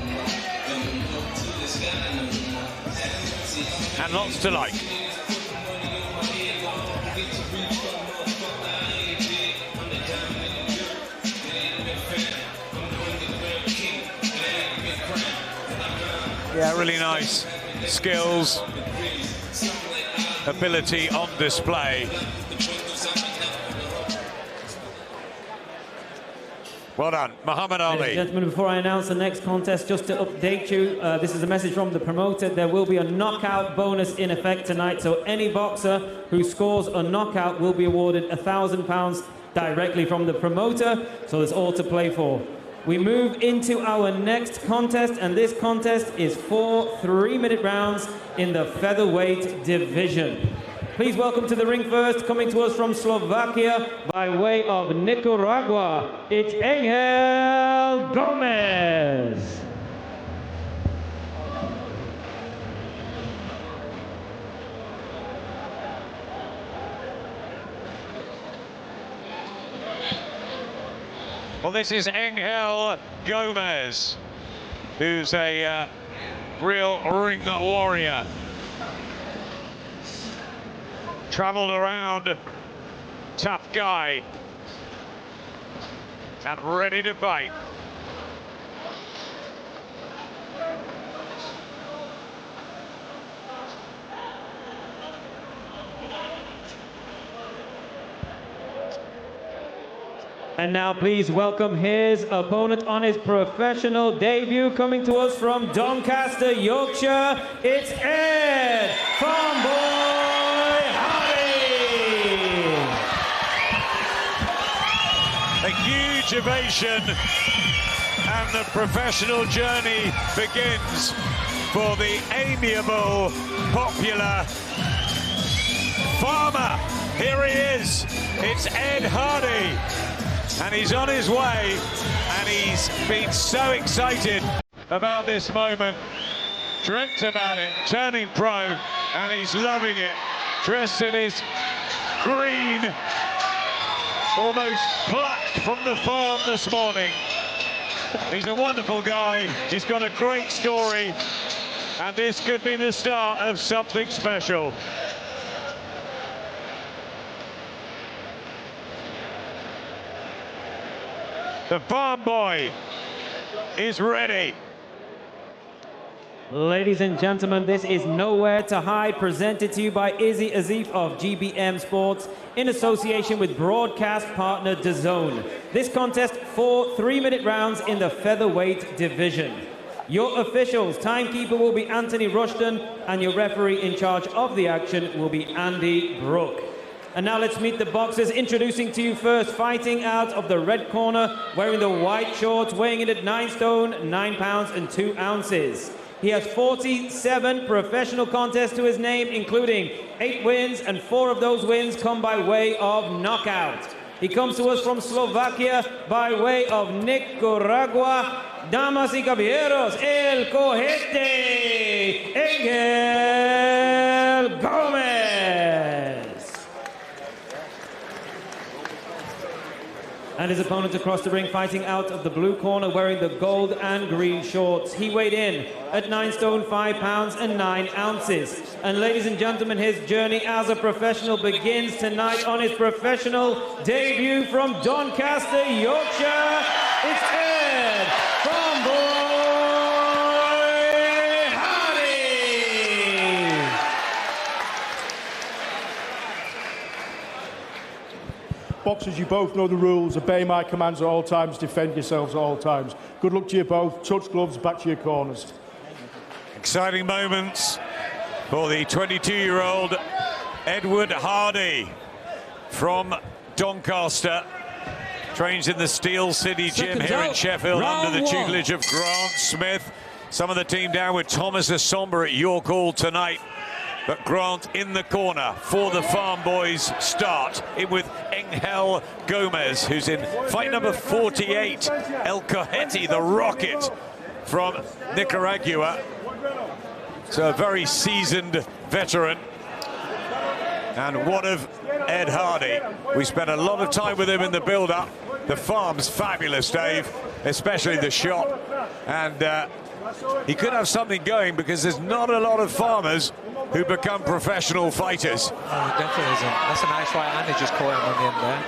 And lots to like. Yeah, really nice skills, ability on display. Well done, Muhammad Ali. Ladies and gentlemen, before I announce the next contest, just to update you, this is a message from the promoter. There will be a knockout bonus in effect tonight, so any boxer who scores a knockout will be awarded £1,000 directly from the promoter, so there's all to play for. We move into our next contest, and this contest is 4 3-minute rounds in the featherweight division. Please welcome to the ring first, coming to us from Slovakia by way of Nicaragua, it's Angel Gomez. Well, this is Angel Gomez, who's a real ring warrior. Traveled around, tough guy, and ready to fight. And now please welcome his opponent on his professional debut, coming to us from Doncaster, Yorkshire, it's Ed Farmboy Hardy. A huge ovation, and the professional journey begins for the amiable, popular farmer. Here he is, it's Ed Hardy. And he's on his way, and he's been so excited about this moment, dreamt about it, turning pro, and he's loving it. Dressed in his green, almost plucked from the farm this morning. He's a wonderful guy, he's got a great story, and this could be the start of something special. The farm boy is ready. Ladies and gentlemen, this is Nowhere to Hide, presented to you by Izzy Azif of GBM Sports in association with broadcast partner DAZN. This contest, 4 3-minute rounds in the featherweight division. Your officials, timekeeper will be Anthony Rushton, and your referee in charge of the action will be Andy Brook. And now let's meet the boxers. Introducing to you first, fighting out of the red corner, wearing the white shorts, weighing in at 9 stone, 9 pounds and 2 ounces. He has 47 professional contests to his name, including 8 wins, and 4 of those wins come by way of knockout. He comes to us from Slovakia by way of Nicaragua. Damas y caballeros, el cojete, Angel Gomez. And his opponent across the ring, fighting out of the blue corner, wearing the gold and green shorts. He weighed in at 9 stone, 5 pounds and 9 ounces. And ladies and gentlemen, his journey as a professional begins tonight on his professional debut from Doncaster, Yorkshire. It's Ed Farmboy Hardy. Boxers, you both know the rules. Obey my commands at all times. Defend yourselves at all times. Good luck to you both. Touch gloves, back to your corners. Exciting moments for the 22-year-old Edward Hardy from Doncaster. Trains in the Steel City Gym here in Sheffield under the tutelage of Grant Smith. Some of the team down with Thomas Assomba at York Hall tonight. But Grant in the corner for the Farm Boys start. In with Angel Gomez, who's in fight number 48. El Cojete, the Rocket from Nicaragua. So a very seasoned veteran. And what of Ed Hardy? We spent a lot of time with him in the build-up. The farm's fabulous, Dave, especially the shot. And he could have something going, because there's not a lot of farmers who become professional fighters. Oh, definitely isn't. That's a nice right hand he just caught him on the end there.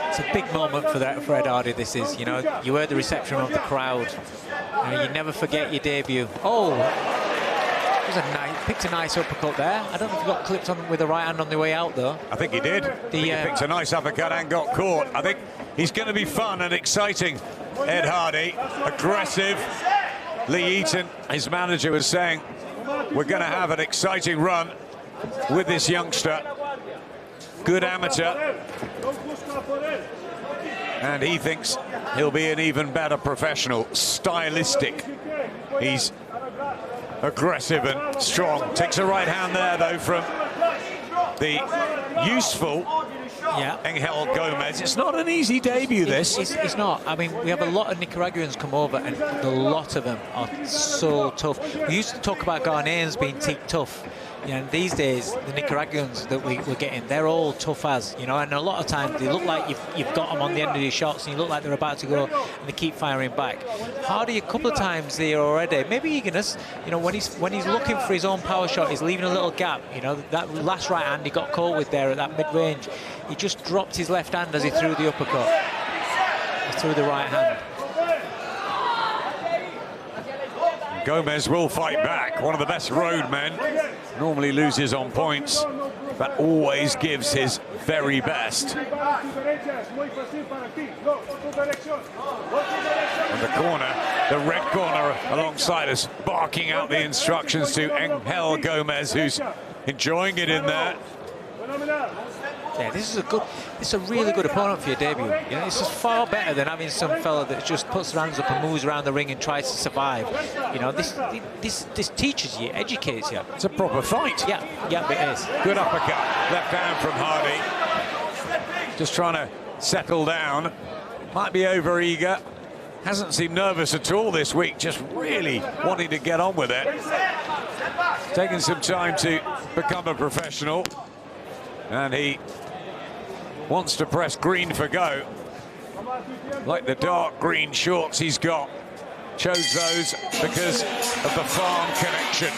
It's a big moment for Ed Hardy, this is. You know, you heard the reception of the crowd. You never forget your debut. Oh, picked a nice uppercut there. I don't know if he got clipped on with the right hand on the way out, though. I think he did. He picked a nice uppercut and got caught. I think he's going to be fun and exciting, Ed Hardy. Aggressive. Lee Eaton, his manager, was saying, we're going to have an exciting run with this youngster. Good amateur. And he thinks he'll be an even better professional. Stylistic. He's aggressive and strong. Takes a right hand there, though, from the useful Angel Gomez. It's not an easy debut, this. It's not. I mean, we have a lot of Nicaraguans come over, and a lot of them are so tough. We used to talk about Ghanaians being tough. You know, these days, the Nicaraguans that we're getting, they're all tough as, you know, and a lot of times they look like you've got them on the end of your shots and you look like they're about to go and they keep firing back. Hardy, a couple of times there already, maybe eagerness, you know, when he's looking for his own power shot, he's leaving a little gap, you know, that last right hand he got caught with there at that mid-range. He just dropped his left hand as he threw the uppercut. He threw the right hand. Gomez will fight back. One of the best roadmen. Normally loses on points, but always gives his very best. In the corner, the red corner alongside us, barking out the instructions to Angel Gomez, who's enjoying it in there. Yeah, this is a really good opponent for your debut. You know, this is far better than having some fella that just puts their hands up and moves around the ring and tries to survive. You know, this teaches you, educates you. It's a proper fight. Yeah, it is. Good uppercut, left hand from Hardy. Just trying to settle down. Might be over-eager. Hasn't seemed nervous at all this week, just really wanting to get on with it. Taking some time to become a professional. And he wants to press green for go. Like the dark green shorts he's got. Chose those because of the farm connection.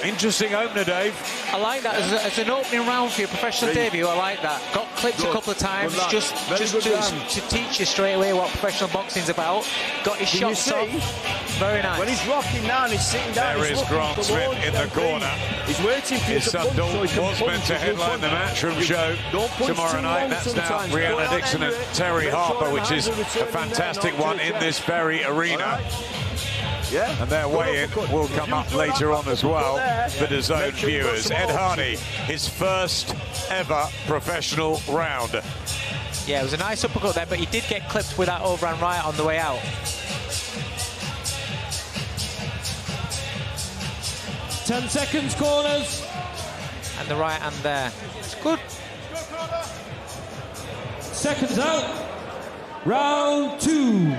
Interesting opener, Dave. I like that as an opening round for your professional debut. I like that. Got clipped a couple of times just to teach you straight away what professional boxing's about. Got his shots off. Very nice. When he's rocking down, he's sitting down. There is Grant Smith in the corner. He's waiting for his son Dalton was meant to headline the Matchroom show tomorrow night. That's now Rihanna Dixon and Terry Harper, which is a fantastic one in this very arena. And their weigh-in will come up later on as well for DAZN viewers. Ed Hardy, his first ever professional round. Yeah, it was a nice uppercut there, but he did get clipped with that overhand right on the way out. 10 seconds, corners. And the right hand there. It's good. Seconds out. Round 2.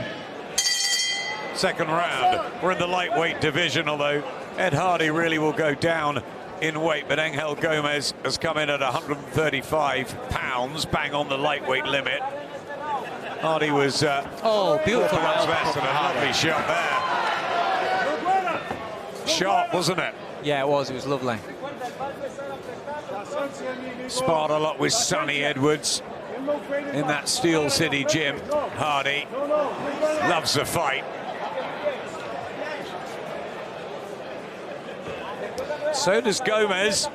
Second round. We're in the lightweight division, although Ed Hardy really will go down in weight, but Angel Gomez has come in at 135 pounds, bang on the lightweight limit. Hardy was beautiful pounds less and a lovely shot there. Sharp, wasn't it? Yeah, it was lovely. Sparred a lot with Sonny Edwards in that Steel City gym. Hardy loves the fight. So does Gomez.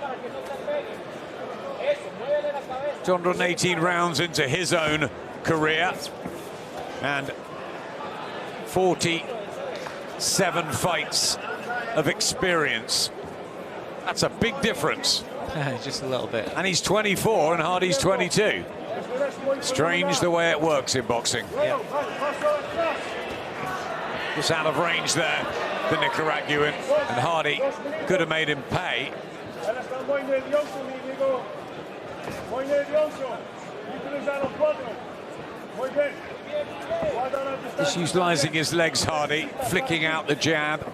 218 rounds into his own career and 47 fights of experience. That's a big difference. Just a little bit. And he's 24 and Hardy's 22. Strange the way it works in boxing. Yeah. Just out of range there, the Nicaraguan, and Hardy could have made him pay. Just utilising his legs, Hardy, flicking out the jab.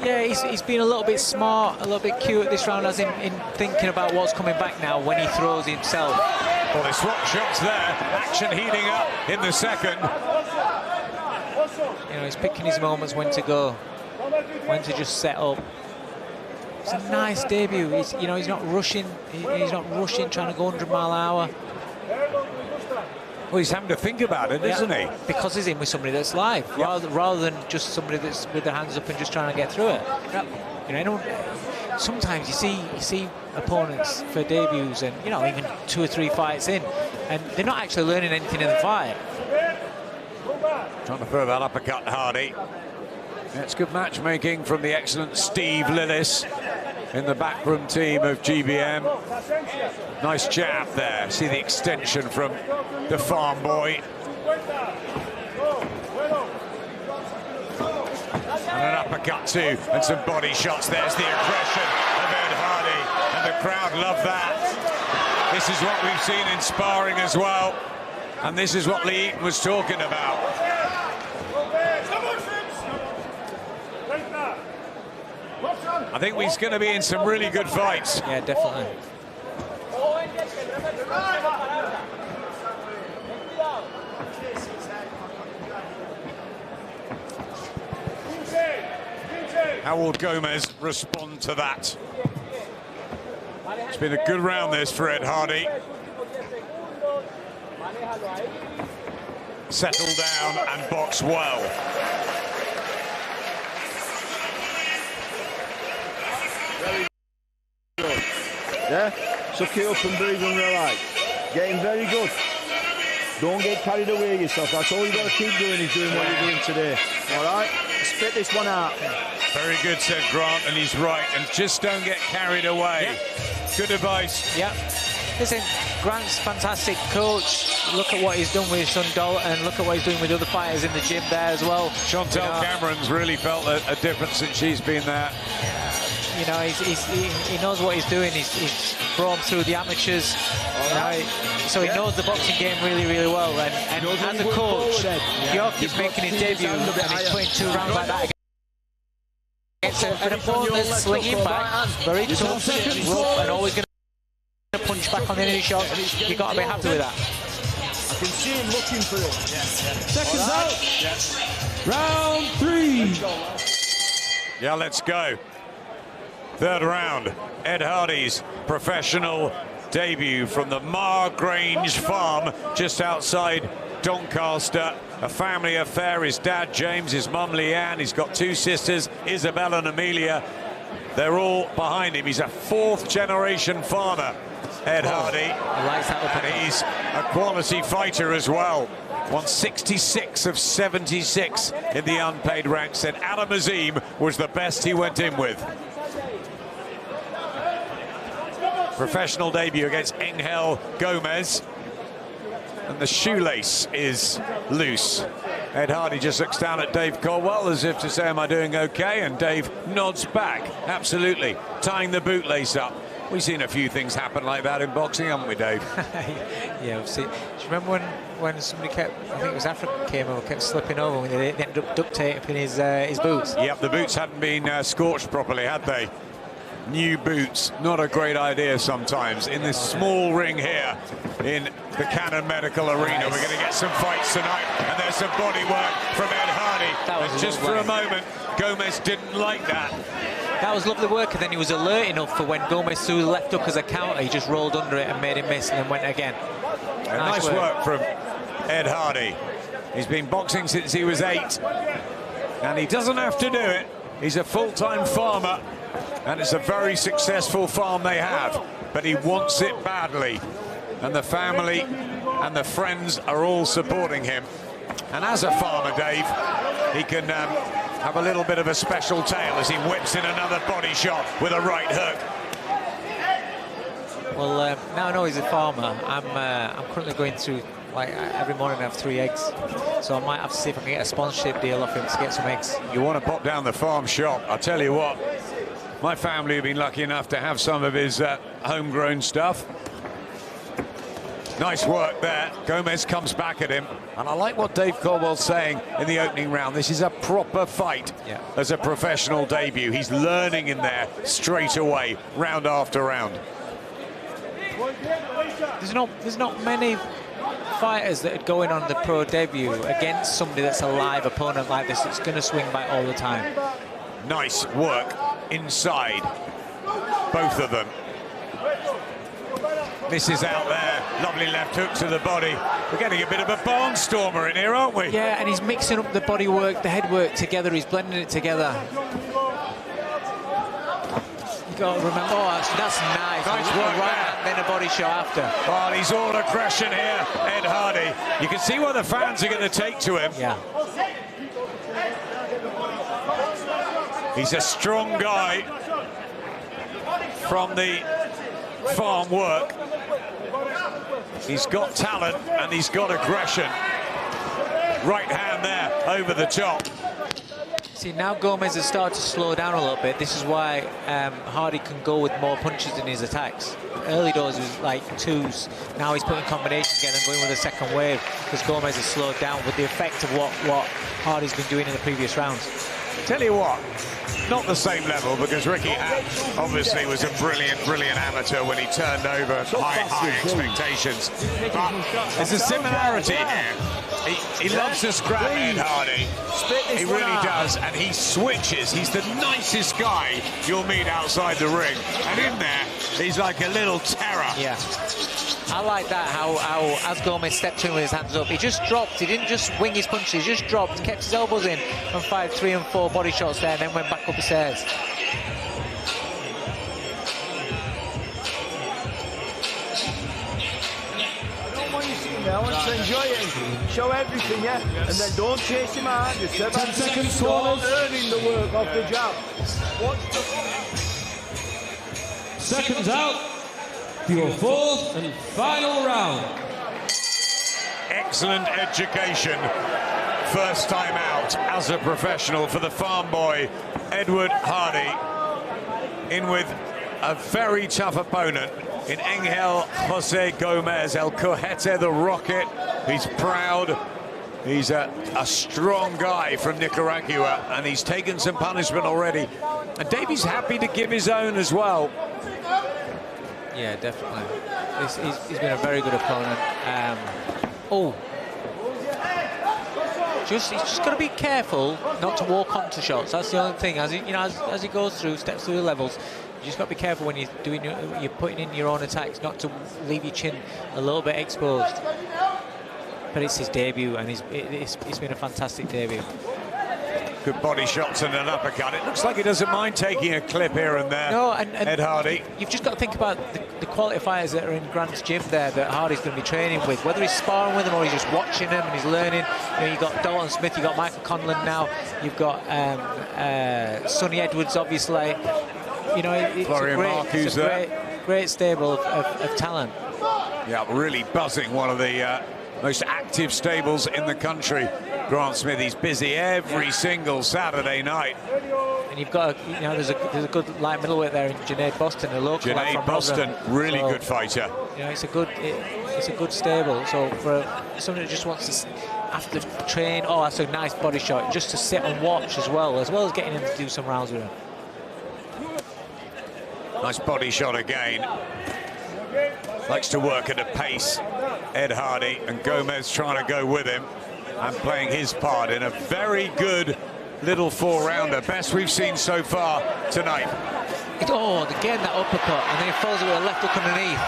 Yeah, he's been a little bit smart, a little bit cute this round, as in thinking about what's coming back now when he throws himself. Well, they swap shots there. Action heating up in the second. You know, he's picking his moments when to go, when to just set up. It's a nice debut. He's not rushing. He's not rushing, trying to go 100 mile an hour. Well, he's having to think about it, isn't he? Because he's in with somebody that's live, rather than just somebody that's with their hands up and just trying to get through it. You know, sometimes you see opponents for debuts, and you know, even 2 or 3 fights in, and they're not actually learning anything in the fight. Trying to throw that uppercut, Hardy. That's good matchmaking from the excellent Steve Lillis. in the backroom team of GBM. Nice jab there. See the extension from the farm boy. And an uppercut too, and some body shots. There's the aggression of Ed Hardy, and the crowd love that. This is what we've seen in sparring as well, and this is what Lee Eaton was talking about. I think he's going to be in some really good fights. Yeah, definitely. How will Gomez respond to that? It's been a good round this for Ed Hardy. Settle down and box well. Very good. Yeah? Suck it up and breathe and relax. Getting very good. Don't get carried away yourself. That's all you got to keep doing is doing what you're doing today. All right? Spit this one out. Very good, said Grant, and he's right. And just don't get carried away. Yep. Good advice. Yeah. Listen, Grant's fantastic coach. Look at what he's done with his son Dalton. Look at what he's doing with other fighters in the gym there as well. Chantel Cameron's really felt a difference since she's been there. You know, he knows what he's doing. He's brought him through the amateurs. You know, so he knows the boxing game really, really well. And as a coach, York is making his debut and he's putting 2 rounds like that against an opponent that's slinging back, very tough, rough, and always going to punch back on the enemy shot. You've got to be happy with that. I can see him looking for it. Seconds out. Round 3. Yeah, let's go. Third round, Ed Hardy's professional debut from the Mar Grange farm just outside Doncaster. A family affair. His dad, James, his mum, Leanne. He's got 2 sisters, Isabel and Amelia. They're all behind him. He's a 4th generation farmer, Ed Hardy. And he's a quality fighter as well. Won 66 of 76 in the unpaid ranks. Said Adam Azim was the best he went in with. Professional debut against Angel Gomez. And the shoelace is loose. Ed Hardy just looks down at Dave Caldwell as if to say, am I doing okay? And Dave nods back. Absolutely. Tying the bootlace up. We've seen a few things happen like that in boxing, haven't we, Dave? Yeah, we've seen. Do you remember when somebody kept, I think it was Africa, came over, kept slipping over when they ended up duct taping his boots? Yep, the boots hadn't been scorched properly, had they? New boots, not a great idea sometimes. In this small ring here in the Cannon Medical Arena, we're going to get some fights tonight, and there's some body work from Ed Hardy. And just for a moment, Gomez didn't like that. That was lovely work, and then he was alert enough for when Gomez threw the left hook as a counter. He just rolled under it and made him miss, and then went again. Nice work from Ed Hardy. He's been boxing since he was 8, and he doesn't have to do it. He's a full-time farmer, and it's a very successful farm they have, but he wants it badly, and the family and the friends are all supporting him. And as a farmer, Dave, he can have a little bit of a special tale as he whips in another body shot with a right hook. Well, now I know he's a farmer. I'm currently going through, like, every morning I have 3 eggs, so I might have to see if I can get a sponsorship deal off him to get some eggs. You want to pop down the farm shop? I'll tell you what, my family have been lucky enough to have some of his homegrown stuff. Nice work there. Gomez comes back at him, and I like what Dave Caldwell's saying in the opening round. This is a proper fight as a professional debut. He's learning in there straight away, round after round. There's not many fighters that are going on the pro debut against somebody that's a live opponent like this. It's going to swing by all the time. Nice work inside, both of them. Misses out there, lovely left hook to the body. We're getting a bit of a barnstormer in here, aren't we? Yeah, and he's mixing up the body work, the head work together. He's blending it together. You got to remember, that's nice. Nice work right, and then a body shot after. Oh, he's all aggression here, Ed Hardy. You can see what the fans are going to take to him. Yeah. He's a strong guy. from the farm work. He's got talent and he's got aggression. Right hand there over the top. See, now Gomez has started to slow down a little bit. This is why Hardy can go with more punches in his attacks. Early doors was like twos. Now he's putting combinations together and going with a second wave because Gomez has slowed down with the effect of what Hardy's been doing in the previous rounds. Tell you what, not the same level because Ricky Hatton obviously was a brilliant amateur when he turned over high expectations. But there's a similarity here. He loves to scrap Ed Hardy. He really does, and he switches. He's the nicest guy you'll meet outside the ring. And in there, he's like a little terror. Yeah. I like that, how as Gomez stepped in with his hands up, he just dropped. He didn't just wing his punches, he just dropped, kept his elbows in, and fired 3 and 4 body shots there, and then went back up the stairs. I want to enjoy it and show everything, yeah? And then don't chase him hard. Just 10 seconds, start earning the work off the jab. Seconds out for your 4th and final round. Excellent education. First time out as a professional for the farm boy, Edward Hardy. In with a very tough opponent in Angel Jose Gomez, El Cojete the Rocket. He's proud. He's a strong guy from Nicaragua, and he's taken some punishment already. And Davey's happy to give his own as well. Yeah, definitely. He's been a very good opponent. He's just got to be careful not to walk onto shots. That's the only thing. As he goes through, steps through the levels, you just got to be careful when you're putting in your own attacks, not to leave your chin a little bit exposed. But it's his debut, and it's been a fantastic debut. Good body shots and an uppercut. It looks like he doesn't mind taking a clip here and there. No, and Ed Hardy. You've just got to think about the quality fighters that are in Grant's gym there that Hardy's going to be training with, whether he's sparring with them or he's just watching them and he's learning. You've got Dalton Smith, you've got Michael Conlon now, you've got Sonny Edwards, obviously. It's a great stable of talent. Yeah, really buzzing. One of the most active stables in the country. Grant Smith, he's busy every single Saturday night. And you've got, there's a good light middleweight there in Junaid Boston, a local. Junaid Boston, really good fighter. It's a good stable. So for someone who just wants to, after train, that's a nice body shot, just to sit and watch as well as getting him to do some rounds with him. Nice body shot again. Likes to work at a pace, Ed Hardy, and Gomez trying to go with him and playing his part in a very good little 4-rounder. Best we've seen so far tonight. Again, that uppercut, and then he follows it with a left hook underneath.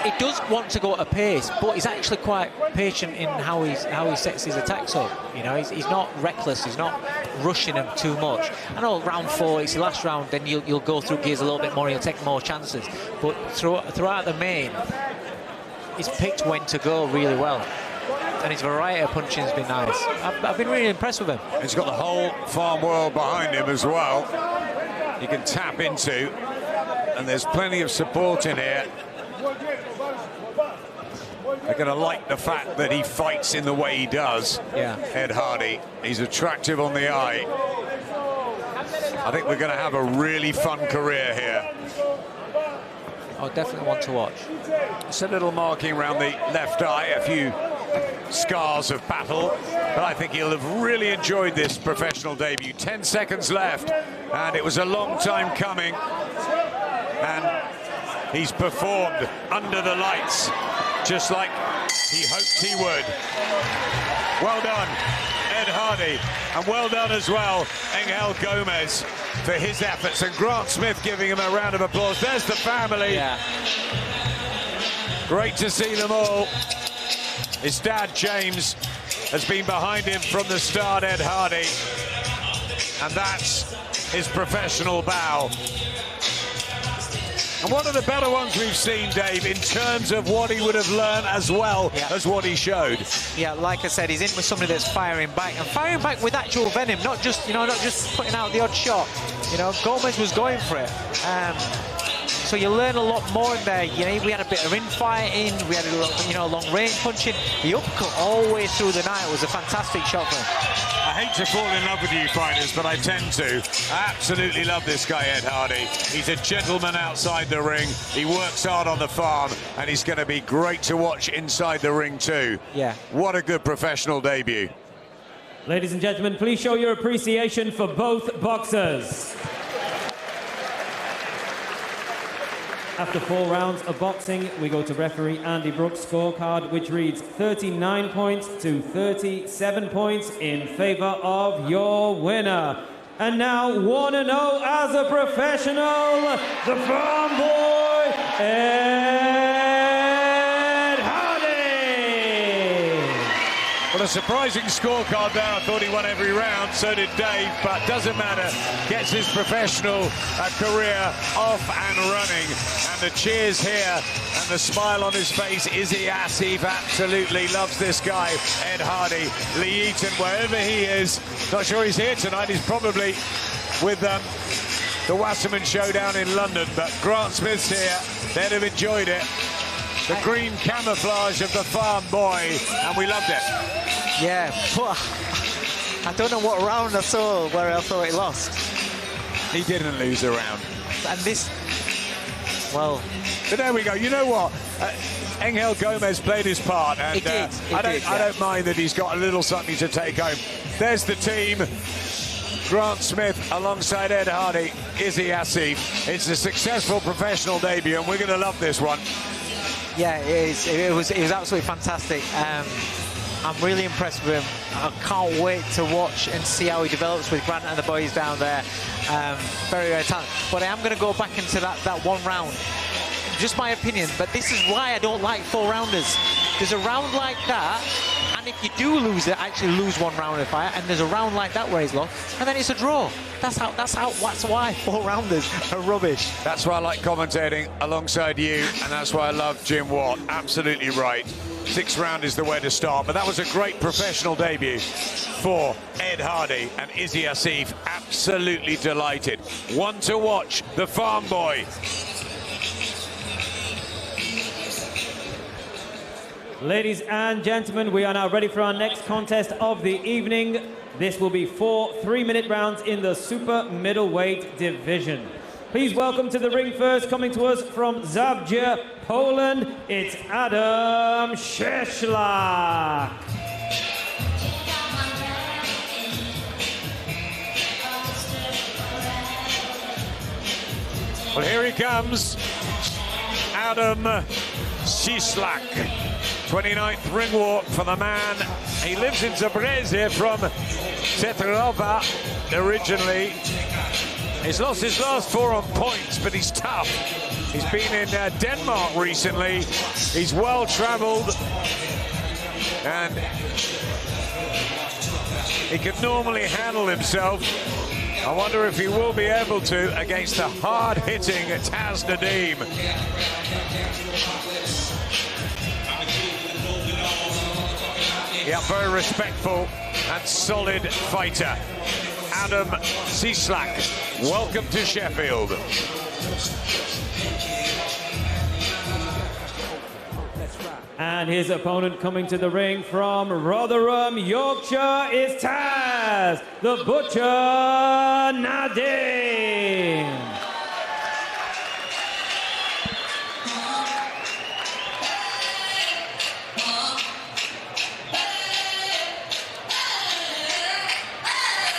It does want to go at a pace, but he's actually quite patient in how he sets his attacks up. He's not reckless, he's not rushing him too much. I know round 4, it's the last round, then you'll go through gears a little bit more and you'll take more chances. But throughout the main, he's picked when to go really well. And his variety of punching has been nice. I've been really impressed with him. He's got the whole farm world behind him as well. You can tap into, and there's plenty of support in here. They're going to like the fact that he fights in the way he does. Yeah. Ed Hardy. He's attractive on the eye. I think we're going to have a really fun career here. Definitely one to watch. It's a little marking around the left eye, a few scars of battle, but I think he'll have really enjoyed this professional debut. 10 seconds left, and it was a long time coming, and he's performed under the lights just like he hoped he would. Well done, Ed Hardy, and well done as well, Angel Gomez, for his efforts, and Grant Smith giving him a round of applause. There's the family. Yeah. Great to see them all. His dad, James, has been behind him from the start, Ed Hardy. And that's his professional bow. And one of the better ones we've seen, Dave, in terms of what he would have learned as well as what he showed. Yeah, like I said, he's in with somebody that's firing back, and firing back with actual venom, not just putting out the odd shot. Gomez was going for it. So you learn a lot more in there. You know, we had a bit of infighting, we had a lot, you know, long range punching. The uppercut all the way through the night was a fantastic shot for him. I hate to fall in love with you fighters, but I tend to. I absolutely love this guy, Ed Hardy. He's a gentleman outside the ring. He works hard on the farm, and he's going to be great to watch inside the ring too. Yeah. What a good professional debut. Ladies and gentlemen, please show your appreciation for both boxers. After 4 rounds of boxing, we go to referee Andy Brooks' scorecard, which reads 39 points to 37 points in favor of your winner. And now 1-0 as a professional, the farm boy, Ed Hardy. Well, a surprising scorecard there. I thought he won every round, so did Dave, but doesn't matter. Gets his professional career off and running. And the cheers here and the smile on his face. Izzy Asif absolutely loves this guy, Ed Hardy. Lee Eaton, wherever he is, not sure he's here tonight. He's probably with the Wasserman Showdown in London, but Grant Smith's here. They'd have enjoyed it. The green camouflage of the farm boy, and we loved it. Yeah, but I don't know what round I saw where I thought he lost. He didn't lose a round. And this, well... But there we go. You know what? Angel Gomez played his part, and I don't mind that he's got a little something to take home. There's the team. Grant Smith alongside Ed Hardy, Izzy Asif. It's a successful professional debut, and we're going to love this one. Yeah, it was absolutely fantastic. I'm really impressed with him. I can't wait to watch and see how he develops with Grant and the boys down there. Very, very talented. But I am going to go back into that 1 round. Just my opinion, but this is why I don't like 4-rounders. There's a round like that, and if you do lose it, actually lose 1 round of fight, and there's a round like that where he's lost, and then it's a draw. That's why 4-rounders are rubbish. That's why I like commentating alongside you, and that's why I love Jim Watt. Absolutely right. 6th round is the way to start, but that was a great professional debut for Ed Hardy, and Izzy Asif absolutely delighted. One to watch, the farm boy. Ladies and gentlemen, we are now ready for our next contest of the evening. This will be 4 3-minute rounds in the super middleweight division. Please welcome to the ring first, coming to us from Zabrze, Poland, it's Adam Cieślak. Well, here he comes, Adam Cieślak. 29th ring walk for the man. He lives in Zabrze from Cetrowa originally. He's lost his last 4 on points, but he's tough. He's been in Denmark recently. He's well traveled, and he can normally handle himself. I wonder if he will be able to against the hard-hitting DAZN. Yeah, very respectful and solid fighter. Adam Cieślak, welcome to Sheffield. And his opponent coming to the ring from Rotherham, Yorkshire, is Taz, the Butcher Nadim.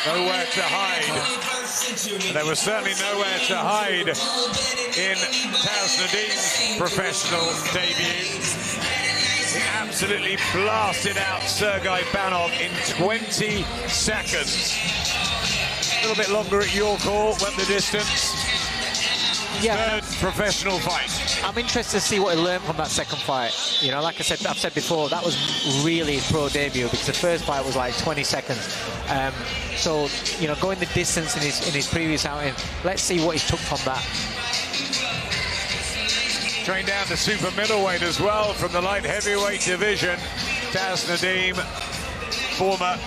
Nowhere to hide. There was certainly nowhere to hide in DAZN's professional debut. He absolutely blasted out Sergei Banov in 20 seconds. A little bit longer at your call, went the distance. Yeah. 3rd professional fight. I'm interested to see what he learned from that 2nd fight. You know, like I've said before, that was really his pro debut because the 1st fight was like 20 seconds. So, you know, going the distance in his previous outing, let's see what he took from that. Trained down to super middleweight as well from the light heavyweight division. DAZN, former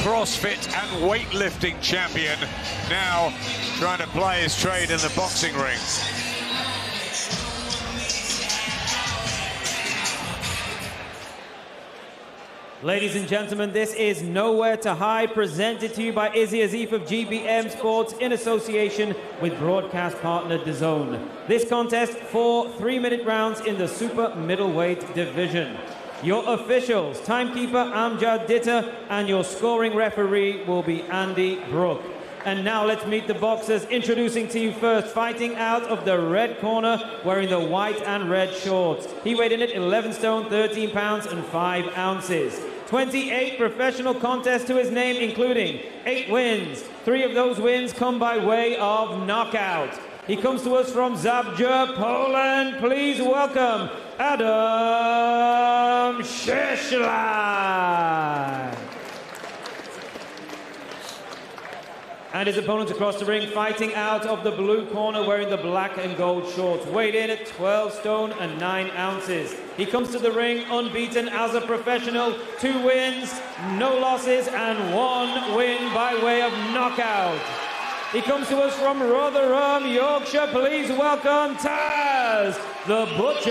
CrossFit and weightlifting champion, now trying to ply his trade in the boxing ring. Ladies and gentlemen, this is Nowhere to Hide, presented to you by Izzy Azif of GBM Sports in association with broadcast partner DAZN. This contest, 4 3-minute rounds in the super middleweight division. Your officials, timekeeper Amjad Ditta, and your scoring referee will be Andy Brook. And now let's meet the boxers. Introducing to you first, fighting out of the red corner, wearing the white and red shorts. He weighed in at 11 stone, 13 pounds and 5 ounces. 28 professional contests to his name, including 8 wins. 3 of those wins come by way of knockout. He comes to us from Zabrze, Poland. Please welcome Adam Shakiel. And his opponent across the ring, fighting out of the blue corner, wearing the black and gold shorts, weighed in at 12 stone and 9 ounces. He comes to the ring unbeaten as a professional, 2 wins, no losses, and 1 win by way of knockout. He comes to us from Rotherham, Yorkshire. Please welcome Taz, the Butcher.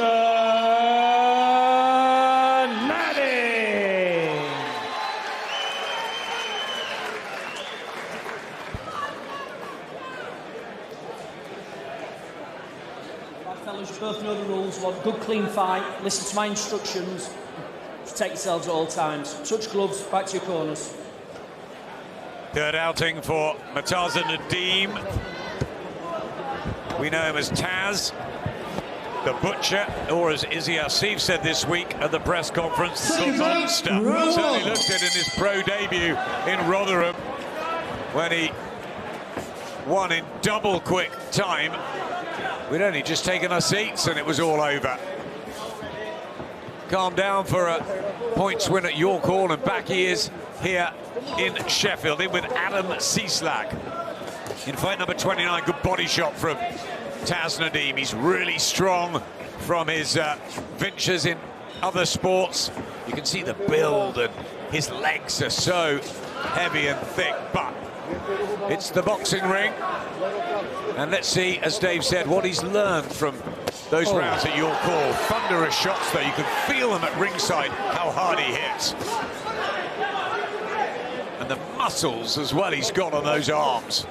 Fellas, you both know the rules. Want a good, clean fight. Listen to my instructions. Protect yourselves at all times. Touch gloves, back to your corners. Third outing for Murtaza Nadeem. We know him as Taz, the Butcher, or as Izzy Asif said this week at the press conference, the Monster. Certainly looked at in his pro debut in Rotherham when he won in double quick time. We'd only just taken our seats and it was all over. Calm down for a points win at York Hall, and back he is here in Sheffield, in with Adam Cieslak. In fight number 29, good body shot from Taz Nadeem. He's really strong from his ventures in other sports. You can see the build, and his legs are so heavy and thick, but it's the boxing ring. And let's see, as Dave said, what he's learned from those rounds at York Hall. Thunderous shots, though. You can feel them at ringside, how hard he hits. And the muscles as well he's got on those arms.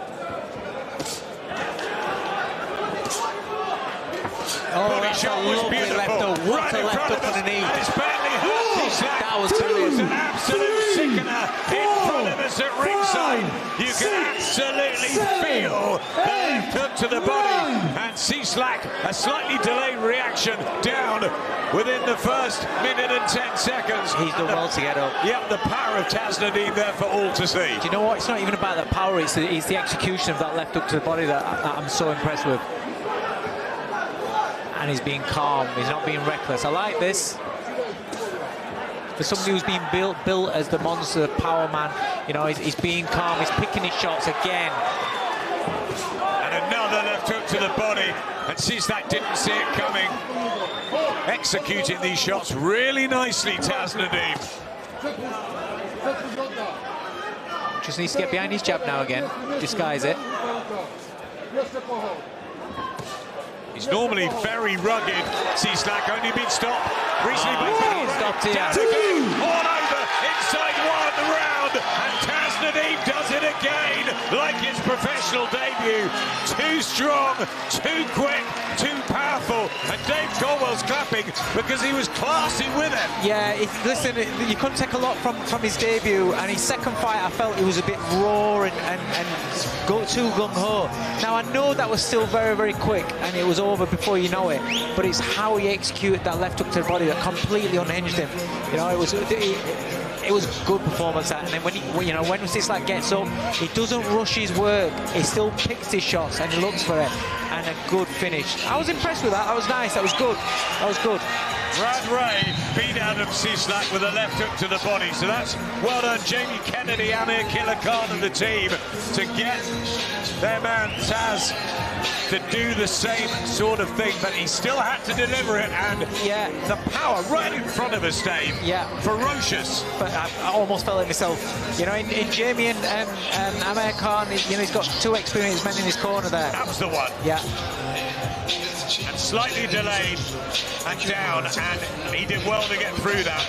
Body shot was beautiful. Right in front of us. And it's badly hurt. That was an absolute sickener in front of us at ringside. You can absolutely feel the left hook to the body. And Cieslak, a slightly delayed reaction, down within the first minute and 10 seconds. He's done well to get up. Yep, the power of Taz Nadeem there for all to see. Do you know what? It's not even about the power, it's the execution of that left hook to the body that I'm so impressed with. And he's being calm, he's not being reckless. I like this. For somebody who's been built as the monster power man, you know, he's being calm, he's picking his shots again. And another left hook to the body, and Cieslak didn't see it coming. Executing these shots really nicely, Taz Nadeem. Just needs to get behind his jab now again, disguise it. He's normally very rugged. Cieslak only been stopped recently by stopped here. All over inside 1 round, and Taz Nadeem does it again, like his professional debut. Too strong, too quick, too powerful, and Dave Colwell's clapping because he was classy with it. Yeah, listen, you couldn't take a lot from his debut, and his second fight I felt it was a bit raw and too gung-ho. Now I know that was still very, very quick, and it was over before you know it, but it's how he executed that left hook to the body that completely unhinged him. You know, it was a good performance, and then when Cieslak gets up, he doesn't rush his work, he still picks his shots and he looks for it, and a good finish. I was impressed with that. That was nice, that was good, that was good. Brad Ray beat Adam Cieslak with a left hook to the body, so that's well done, Jamie Kennedy, Amir Killer Khan and the team, to get their man Taz to do the same sort of thing, but he still had to deliver it, and the power right in front of us, Dave. Yeah, ferocious. But I almost felt it myself. You know, in Jamie and Amir Khan, you know, he's got 2 experienced men in his corner there. That was the one. Yeah. And slightly delayed and down, and he did well to get through that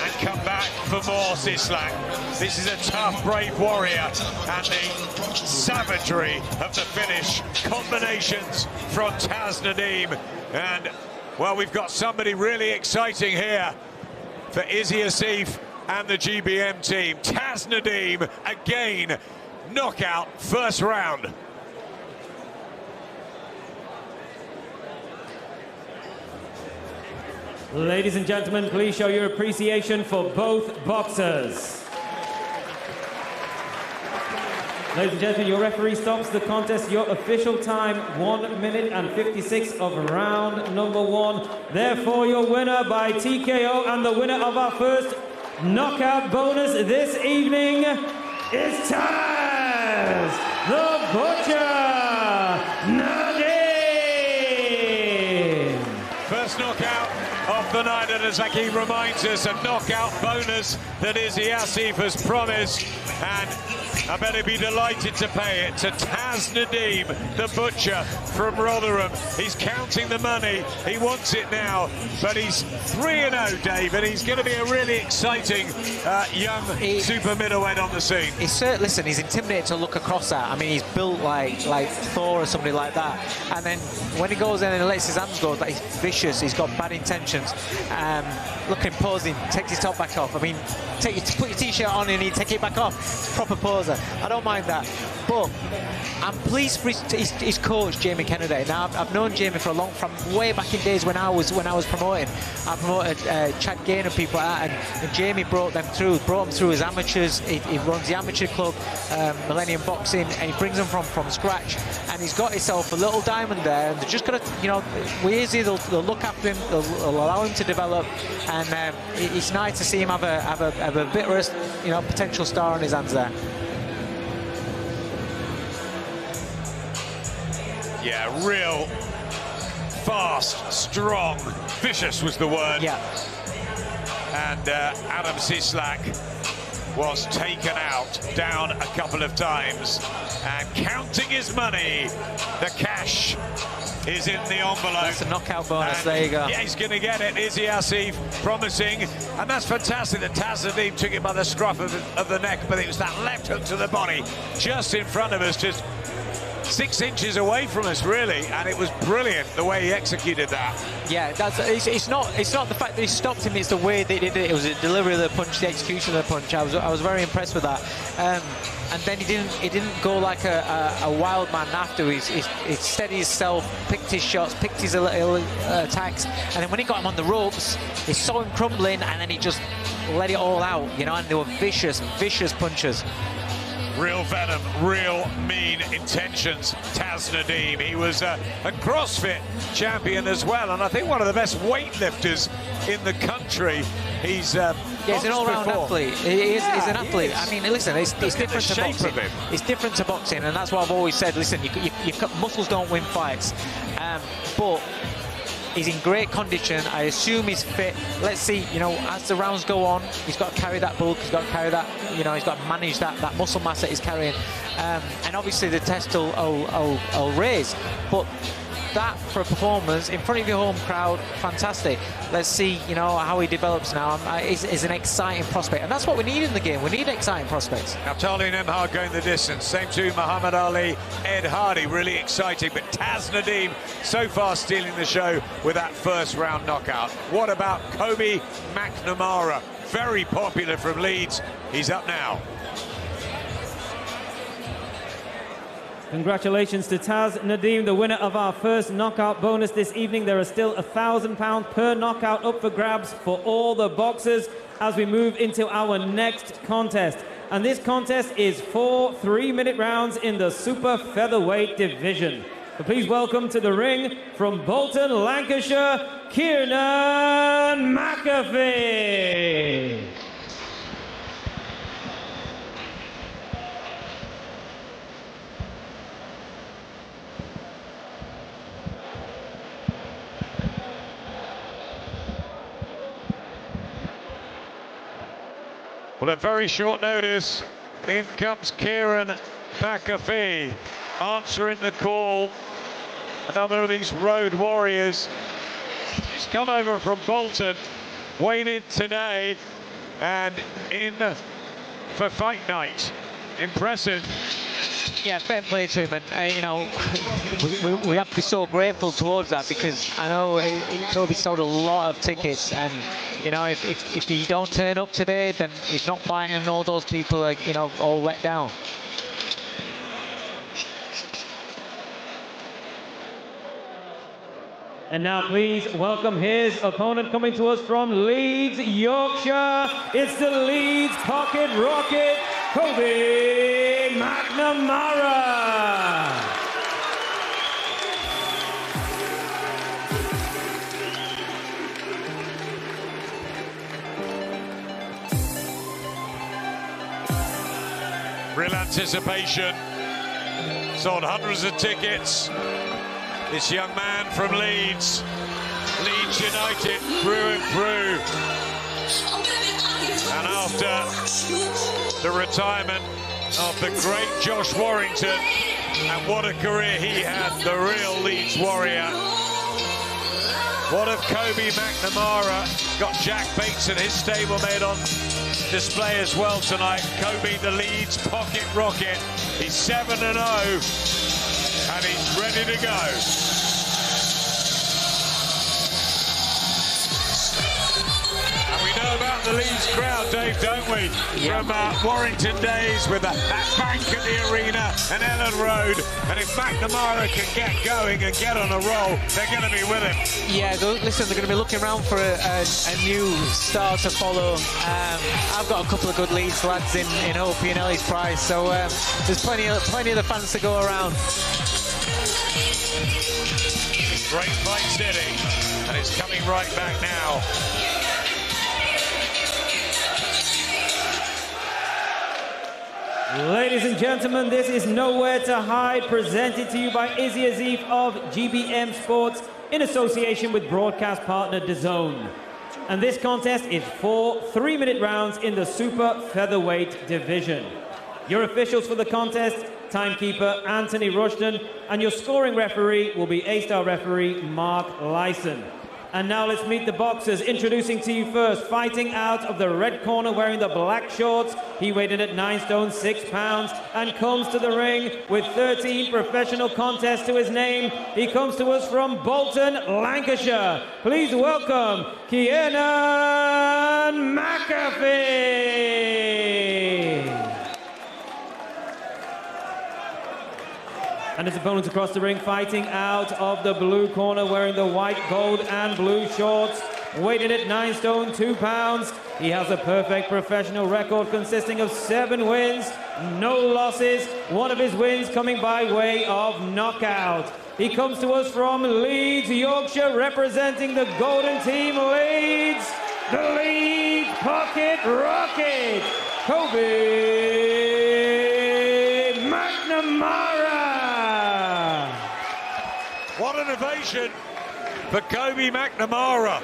and come back for more, Sislak. This is a tough, brave warrior, and the savagery of the finish. Combinations from DAZN. And, well, we've got somebody really exciting here for Izzy Asif and the GBM team. DAZN again, knockout, first round. Ladies and gentlemen, please show your appreciation for both boxers. Ladies and gentlemen, your referee stops the contest. Your official time, 1 minute and 56 of round number 1. Therefore, your winner by TKO and the winner of our first knockout bonus this evening is Taz the Butcher Nadim. First knockout of the night, and as Shakiel reminds us, a knockout bonus that Izzy Asif has promised, and I bet he'd be delighted to pay it to DAZN, the Butcher from Rotherham. He's counting the money, he wants it now, but he's 3-0, Dave, and he's going to be a really exciting young super middleweight on the scene. Listen, he's intimidating to look across at. I mean, he's built like Thor or somebody like that. And then when he goes in and lets his hands go, like, he's vicious, he's got bad intentions. Look at him posing, takes his top back off. I mean, put your t-shirt on and he take it back off. It's proper poser. I don't mind that. But I'm pleased for his coach, Jamie Kennedy. Now, I've known Jamie for from way back in days when I was promoting. I promoted Chad Gain and people like that, and Jamie brought them through as amateurs. He runs the amateur club, Millennium Boxing, and he brings them from scratch. And he's got himself a little diamond there, and they're just going to, you know, they'll look after him, they'll allow him to develop, and it's nice to see him have a bit of a, you know, potential star on his hands there. Yeah, real fast, strong, vicious was the word. Yeah. And Adam Sislak was taken out, down a couple of times, and counting his money. The cash is in the envelope. That's a knockout bonus, and there you go. Yeah, he's going to get it. Izzy Asif promising, and that's fantastic that DAZN took it by the scruff of the neck, but it was that left hook to the body just in front of us, just 6 inches away from us, really, and it was brilliant the way he executed that. Yeah, it's not the fact that he stopped him; it's the way that he did it. It was the delivery of the punch, the execution of the punch. I was very impressed with that. And then he didn't go like a wild man after. He steadied himself, picked his shots, picked his little attacks, and then when he got him on the ropes, he saw him crumbling, and then he just let it all out, you know. And they were vicious punches. Real venom, real mean intentions, DAZN. He was a CrossFit champion as well, and I think one of the best weightlifters in the country. He's he's an all-round athlete. He's an athlete. I mean, listen, it's different to boxing. It's different to boxing, and that's what I've always said. Listen, muscles don't win fights, but he's in great condition. I assume he's fit. Let's see, you know, as the rounds go on, he's got to carry that bulk, he's got to carry that, you know, he's got to manage that muscle mass that he's carrying. And obviously the test will raise. But that, for a performance in front of your home crowd, fantastic. Let's see, you know, how he develops now. Is an exciting prospect, and that's what we need in the game. We need exciting prospects. Naftali Nemhard going the distance. Same to Muhammad Ali, Ed Hardy, really exciting. But DAZN so far stealing the show with that first round knockout. What about Kobe McNamara? Very popular from Leeds. He's up now. Congratulations to Taz Nadim, the winner of our first knockout bonus this evening. There are still £1,000 per knockout up for grabs for all the boxers as we move into our next contest. And this contest is 4 3-minute rounds in the super featherweight division. So please welcome to the ring from Bolton, Lancashire, Kieran McAfee. Well, at very short notice, in comes Kieran McAfee, answering the call. Another of these road warriors. He's come over from Bolton, weighed in today, and in for fight night. Impressive. Yeah, fair play to him, and you know, we have to be so grateful towards that, because I know Kobe sold a lot of tickets, and you know, if he don't turn up today, then he's not fighting, and all those people are, you know, all let down. And now please welcome his opponent, coming to us from Leeds, Yorkshire. It's the Leeds Pocket Rocket, Kobe McNamara. Real anticipation. Sold hundreds of tickets. This young man from Leeds, Leeds United, through and through. And after the retirement of the great Josh Warrington, and what a career he had, the real Leeds warrior. What of Kobe McNamara? Got Jack Bates and his stablemate on display as well tonight. Kobe, the Leeds Pocket Rocket. He's 7-0. And he's ready to go. And we know about the Leeds crowd, Dave, don't we? Yeah. From Warrington days with that bank at the arena and Ellen Road. And if McNamara can get going and get on a roll, they're going to be with him. Yeah, listen, they're going to be looking around for a new star to follow. I've got a couple of good Leeds lads in Opie and Ellie's Prize, so there's plenty of the fans to go around. Great fight steady, and it's coming right back now. Ladies and gentlemen, this is Nowhere to Hide, presented to you by Izzy Azif of GBM Sports in association with broadcast partner DAZN. And this contest is 4 3-minute rounds in the super featherweight division. Your officials for the contest: timekeeper Anthony Rushton, and your scoring referee will be A-star referee Mark Lyson. And now let's meet the boxers. Introducing to you first, fighting out of the red corner, wearing the black shorts. He weighed in at 9 stone 6 pounds and comes to the ring with 13 professional contests to his name. He comes to us from Bolton, Lancashire. Please welcome Kieran McAfee. And his opponents across the ring, fighting out of the blue corner, wearing the white, gold and blue shorts, weighted at 9 stone 2 pounds. He has a perfect professional record consisting of 7 wins, no losses, one of his wins coming by way of knockout. He comes to us from Leeds, Yorkshire, representing the Golden Team Leeds, the Leeds Pocket Rocket, Kobe McNamara. What an ovation for Kobe McNamara.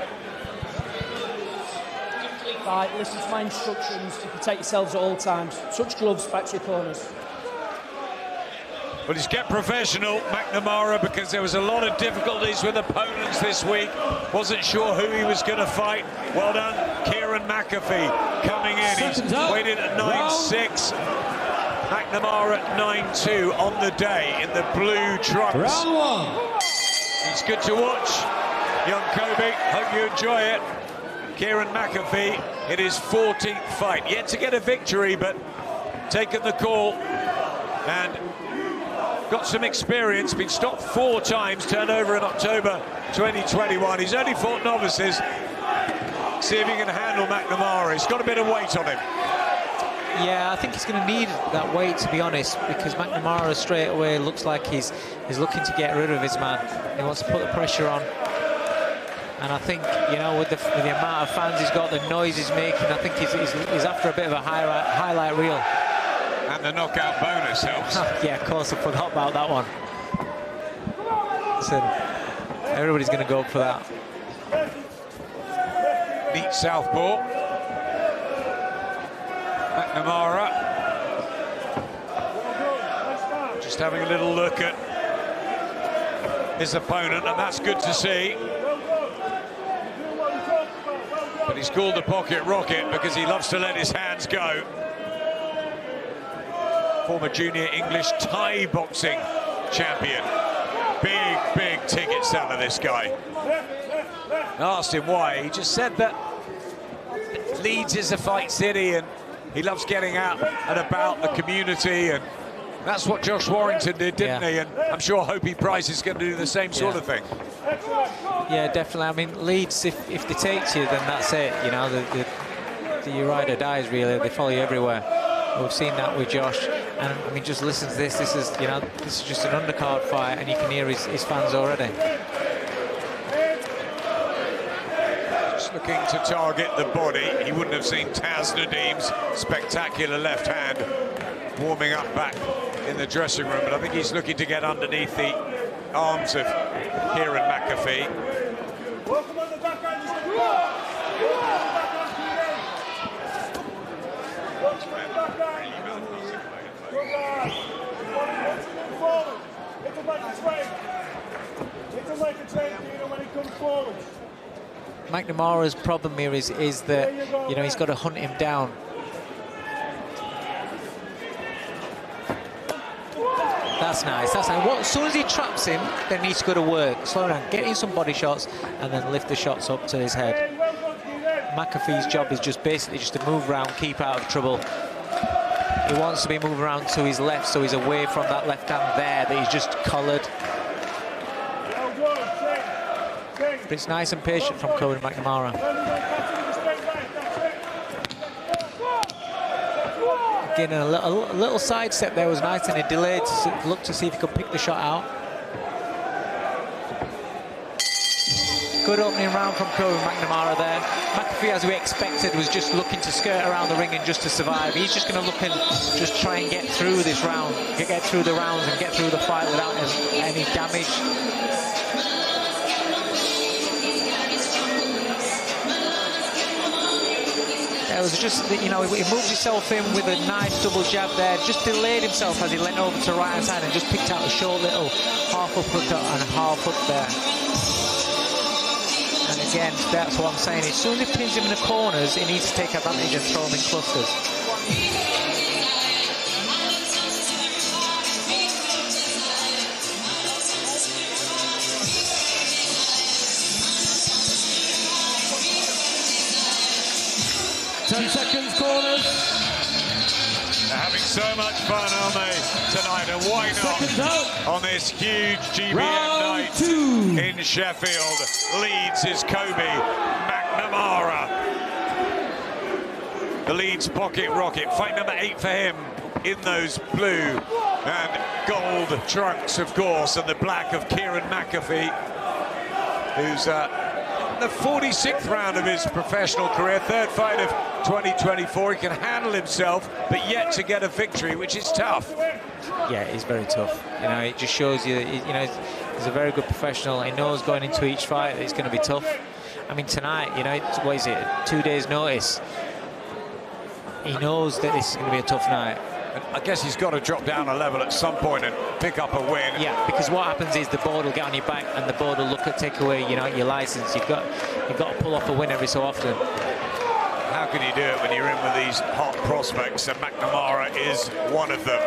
Right, listen to my instructions to protect yourselves at all times. Touch gloves, back to your corners. Well, he's kept professional, McNamara, because there was a lot of difficulties with opponents this week. Wasn't sure who he was going to fight. Well done, Kieran McAfee coming in. He's weighted at 9'6". McNamara at 9'2" on the day in the blue trunks. Round 1. It's good to watch, young Kobe. Hope you enjoy it. Kieran McAfee in his 14th fight. Yet to get a victory, but taken the call and got some experience. Been stopped 4 times, turned over in October 2021. He's only fought novices. See if he can handle McNamara. He's got a bit of weight on him. Yeah, I think he's going to need that weight, to be honest, because McNamara straight away looks like he's looking to get rid of his man. He wants to put the pressure on. And I think, you know, with the amount of fans he's got, the noise he's making, I think he's after a bit of a highlight reel. And the knockout bonus helps. Yeah, of course, I forgot about that one. Listen, everybody's going to go for that. Neat southpaw. McNamara just having a little look at his opponent, and that's good to see. But he's called the pocket rocket because he loves to let his hands go. Former junior English Thai boxing champion. Big ticket seller, this guy. I asked him why. He just said that Leeds is a fight city and he loves getting out and about the community, and that's what Josh Warrington did, didn't he? And I'm sure Hopey Price is going to do the same sort of thing. Yeah, definitely. I mean, Leeds, if they take you, then that's it. You know, the ride or dies, really. They follow you everywhere. We've seen that with Josh. And, I mean, just listen to this. This is, you know, this is just an undercard fight, and you can hear his fans already. Just looking to target the body. He wouldn't have seen Taz Nadim's spectacular left hand warming up back in the dressing room, but I think he's looking to get underneath the arms of Kieran McAfee. McNamara's problem here is that, you know, he's got to hunt him down. That's nice, that's nice. As soon as he traps him, then he needs to go to work. Slow down, get in some body shots, and then lift the shots up to his head. McAfee's job is just basically just to move around, keep out of trouble. He wants to be moving around to his left, so he's away from that left hand there that he's just collared. But it's nice and patient from Cohen McNamara. Again, a little side step there was nice, and he delayed to look to see if he could pick the shot out. Good opening round from Cohen McNamara there. McAfee, as we expected, was just looking to skirt around the ring and just to survive. He's just going to look and just try and get through this round, get through the rounds and get through the fight without any damage. It was just, you know, he moved himself in with a nice double jab there, just delayed himself as he leant over to the right hand side and just picked out a short little half uppercut and half hook there. And again, that's what I'm saying. As soon as he pins him in the corners, he needs to take advantage and throw him in clusters. 10 seconds, corners. They're having so much fun, aren't they, tonight? And why not on this huge GBM night in Sheffield? Leeds is Kobe McNamara. The Leeds pocket rocket, fight number 8 for him in those blue and gold trunks, of course, and the black of Kieran McAfee, who's the 46th round of his professional career, third fight of 2024. He can handle himself, but yet to get a victory, which is tough. Yeah, it's very tough. You know, it just shows you, you know, he's a very good professional. He knows going into each fight that it's going to be tough. I mean, tonight, you know, what is it, 2 days' notice? He knows that this is going to be a tough night. And I guess he's got to drop down a level at some point and pick up a win. Yeah, because what happens is the board will get on your back and the board will look at take away, you know, your license. You've got to pull off a win every so often. How can you do it when you're in with these hot prospects? And McNamara is one of them.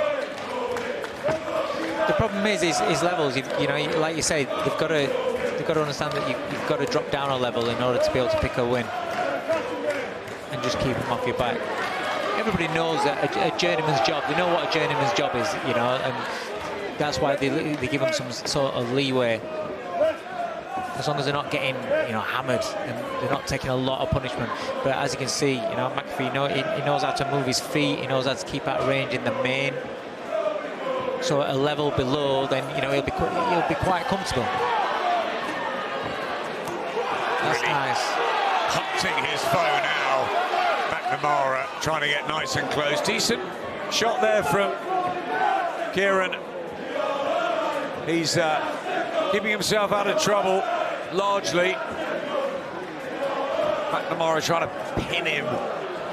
The problem is levels. You know, like you say, they've got to understand that you've got to drop down a level in order to be able to pick a win and just keep them off your back. Everybody knows that a journeyman's job, they know what a journeyman's job is, you know, and that's why they give them some sort of leeway. As long as they're not getting, you know, hammered and they're not taking a lot of punishment. But as you can see, you know, McAfee, he knows how to move his feet, he knows how to keep out range in the main. So at a level below, then, you know, he'll be quite comfortable. That's really nice. Hunting his foe now. McNamara trying to get nice and close. Decent shot there from Kieran. He's keeping himself out of trouble, largely. McNamara trying to pin him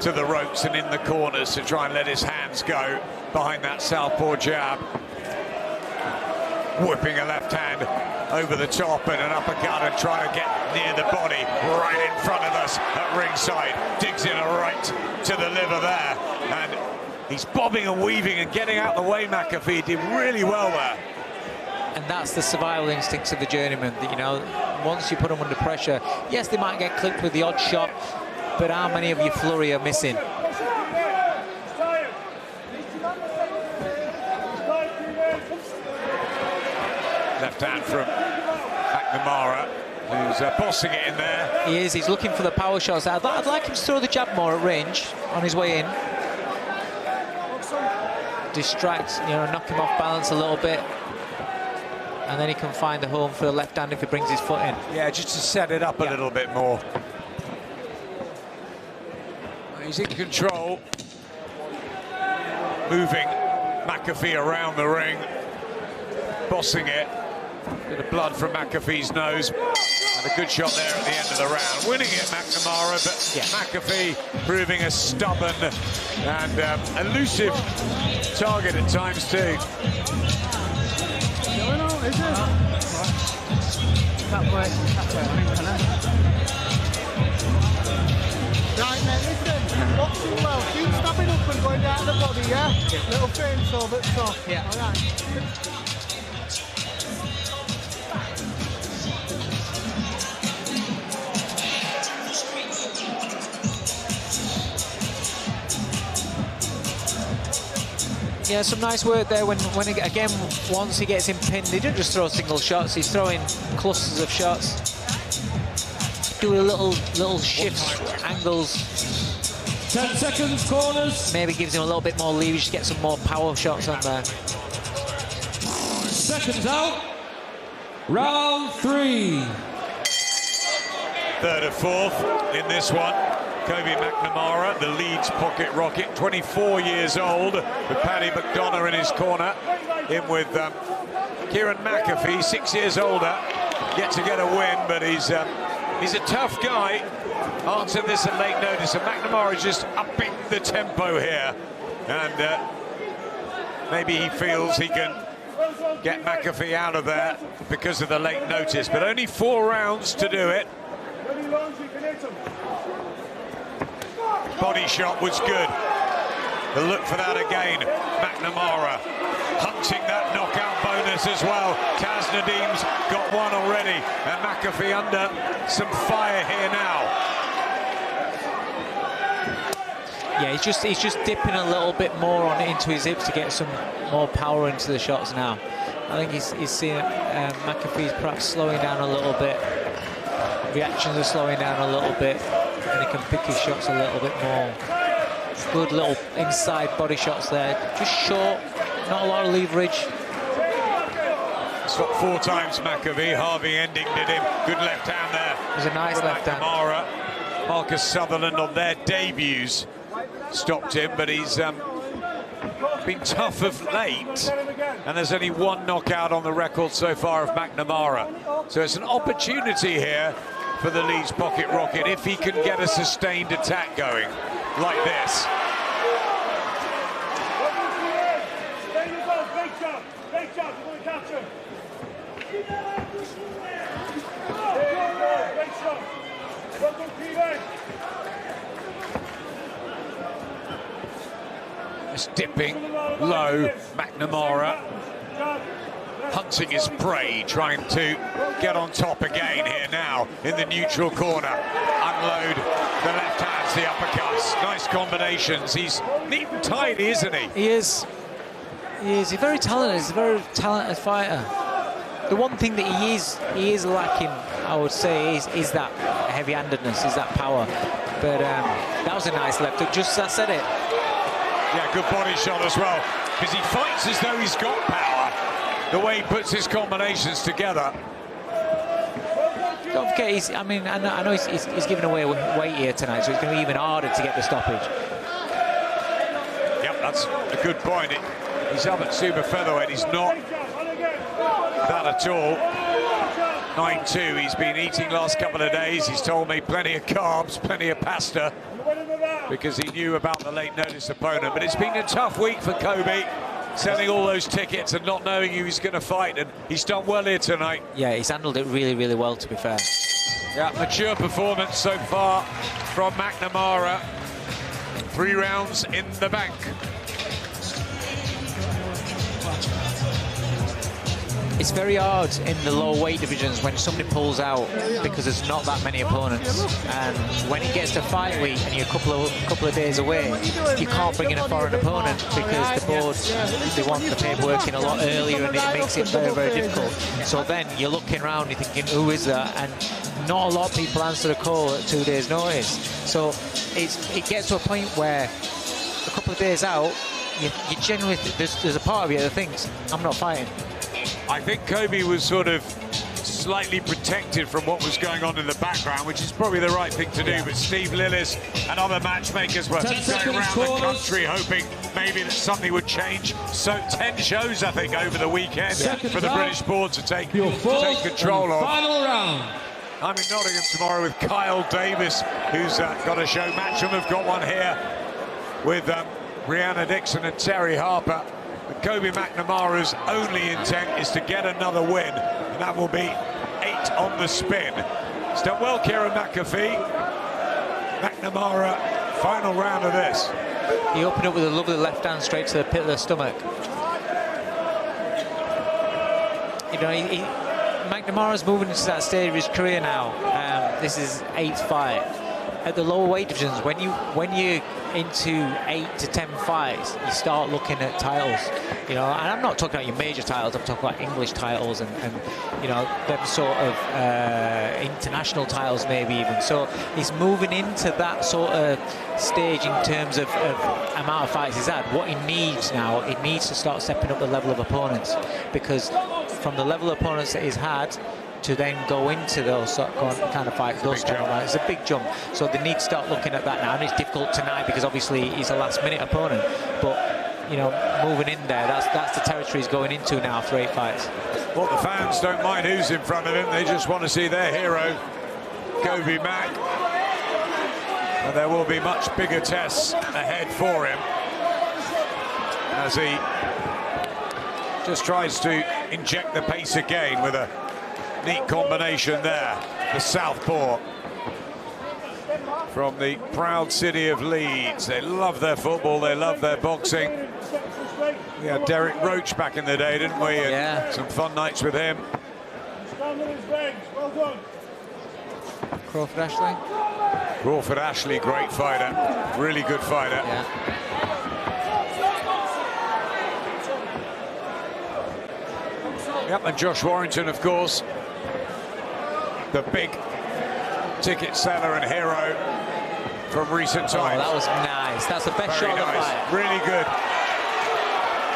to the ropes and in the corners to try and let his hands go behind that southpaw jab. Whipping a left hand over the top and an uppercut and trying to get near the body, right in front of us at ringside. Digs in a right to the liver there, and he's bobbing and weaving and getting out the way. McAfee did really well there. And that's the survival instincts of the journeyman. You know, once you put them under pressure, yes, they might get clipped with the odd shot, but how many of your flurry are missing? Left hand from McNamara, who's bossing it in there. He is. He's looking for the power shots. I'd like him to throw the jab more at range on his way in. Distract, you know, knock him off balance a little bit. And then he can find the home for the left hand if he brings his foot in. Yeah, just to set it up a little bit more. He's in control. Moving McAfee around the ring. Bossing it. Bit of blood from McAfee's nose. And a good shot there at the end of the round. Winning it, McNamara, but McAfee proving a stubborn and elusive target at times too. Right, mate, listen, boxing well, keep snapping up and going down the body, yeah? Little feints over the top. Yeah. All right. Yeah, some nice work there when he, again, once he gets him pinned, he doesn't just throw single shots, he's throwing clusters of shots. Doing little shifts, angles. 10 seconds, corners. Maybe gives him a little bit more leverage to get some more power shots on there. Seconds out. Round 3. Third or fourth in this one. Kobe McNamara, the Leeds pocket rocket, 24 years old, with Paddy McDonough in his corner. In with Kieran McAfee, 6 years older, yet to get a win, but he's a tough guy. Answered this at late notice, and McNamara is just upping the tempo here. And maybe he feels he can get McAfee out of there because of the late notice, but only 4 rounds to do it. Body shot was good. The look for that again. McNamara hunting that knockout bonus as well. Taz Nadim's got one already, and McAfee under some fire here now. Yeah, he's just dipping a little bit more on into his hips to get some more power into the shots now. I think he's seeing McAfee's perhaps slowing down a little bit. Reactions are slowing down a little bit, and he can pick his shots a little bit more. Good little inside body shots there. Just short, not a lot of leverage. Stopped 4 times McAfee. Harvey ending did him. Good left hand there. It was a nice left hand. McNamara, Marcus Sutherland on their debuts stopped him, but he's been tough of late, and there's only 1 knockout on the record so far of McNamara. So it's an opportunity here for the Leeds pocket rocket if he can get a sustained attack going like this. Just dipping low, McNamara hunting his prey, trying to get on top again here now in the neutral corner. Unload the left hands, the uppercuts, nice combinations. He's neat and tidy, isn't he? He is. He's very talented. He's a very talented fighter. The one thing that he is lacking, I would say, is that heavy-handedness, is that power. But that was a nice left hook. Just I said it. Yeah, good body shot as well, because he fights as though he's got power, the way he puts his combinations together. Don't forget, I know he's giving away weight here tonight, so it's going to be even harder to get the stoppage. Yep, that's a good point. He's up at super featherweight. He's not that at all. 9-2. He's been eating last couple of days. He's told me plenty of carbs, plenty of pasta, because he knew about the late notice opponent. But it's been a tough week for Kobe. selling all those tickets and not knowing who he's going to fight, and he's done well here tonight. Yeah, he's handled it really, really well, to be fair. Yeah, mature performance so far from McNamara. 3 rounds in the bank. It's very hard in the lower weight divisions when somebody pulls out because there's not that many opponents. And when it gets to fight week and you're a couple of days away, you can't bring in a foreign opponent because the board, they want the paperwork in a lot earlier, and it makes it very, very difficult. So then you're looking around, you're thinking, who is that? And not a lot of people answer the call at 2 days' notice. So it gets to a point where a couple of days out, you generally, there's a part of you that thinks, I'm not fighting. I think Kobe was sort of slightly protected from what was going on in the background, which is probably the right thing to do. But Steve Lillis and other matchmakers were going around the country hoping maybe that something would change. So 10 shows, I think, over the weekend for the British board to take control of. Final round. I'm in Nottingham tomorrow with Kyle Davis, who's got a show. Matchroom have got one here with Brianna Dixon and Terry Harper. But Kobe McNamara's only intent is to get another win, and that will be 8 on the spin. It's done well, Kieran McAfee. McNamara, final round of this. He opened up with a lovely left hand straight to the pit of the stomach. You know, McNamara's moving into that stage of his career now. This is 8th fight. At the lower weight divisions, when you're into 8 to 10 fights, you start looking at titles. You know, and I'm not talking about your major titles. I'm talking about English titles and you know, them sort of international titles, maybe even. So he's moving into that sort of stage in terms of amount of fights he's had. What he needs now, he needs to start stepping up the level of opponents, because from the level of opponents that he's had to then go into those kind of fights, those kind of fights, it's a big jump. So they need to start looking at that now, and it's difficult tonight because obviously he's a last-minute opponent. But you know, moving in there, that's the territory he's going into now for 8 fights. Well, the fans don't mind who's in front of him; they just want to see their hero, Kobe Mack. And there will be much bigger tests ahead for him as he just tries to inject the pace again with a neat combination there. The southpaw from the proud city of Leeds. They love their football, they love their boxing. We had Derek Roach back in the day, didn't we? And some fun nights with him. Crawford Ashley. Crawford Ashley, great fighter, really good fighter. Yep, and Josh Warrington, of course, the big ticket seller and hero from recent times. Oh, that was nice. That's the best shot of the fight. Really good.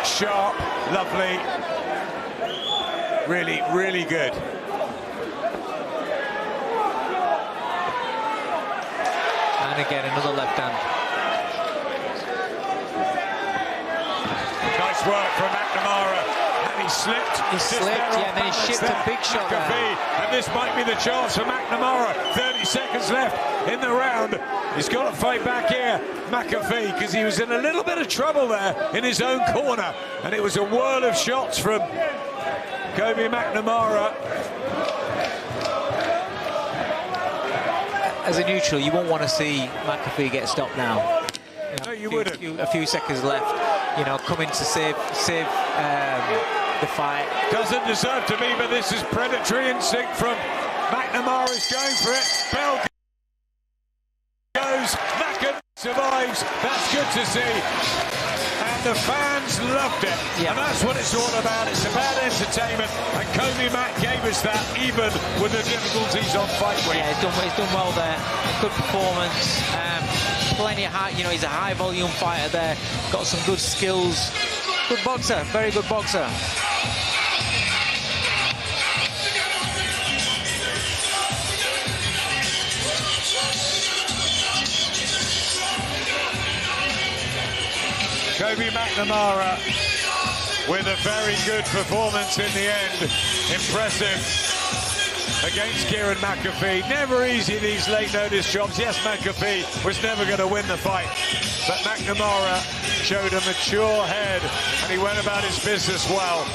Sharp, lovely. Really, really good. And again, another left hand. Nice work from McNamara. And he slipped. He slipped, yeah, and then he shipped a big shot there. And this might be the chance for McNamara. 30 seconds left in the round. He's got to fight back here, McAfee, because he was in a little bit of trouble there in his own corner. And it was a whirl of shots from Kobe McNamara. As a neutral, you won't want to see McAfee get stopped now. No, you wouldn't. A few seconds left, you know, coming to save the fight. Doesn't deserve to be, but this is predatory instinct from McNamara. Is going for it. Bell goes. McAfee survives. That's good to see. And the fans loved it. And that's what it's all about. It's about entertainment. And Kobe Mack gave us that, even with the difficulties on fight week. Yeah, he's done well there. Good performance. Plenty of high, you know, he's a high volume fighter there. Got some good skills. Good boxer, very good boxer. Kobe McNamara with a very good performance in the end. Impressive against Kieran McAfee. Never easy, these late notice jobs. Yes, McAfee was never going to win the fight, but McNamara showed a mature head, and he went about his business well.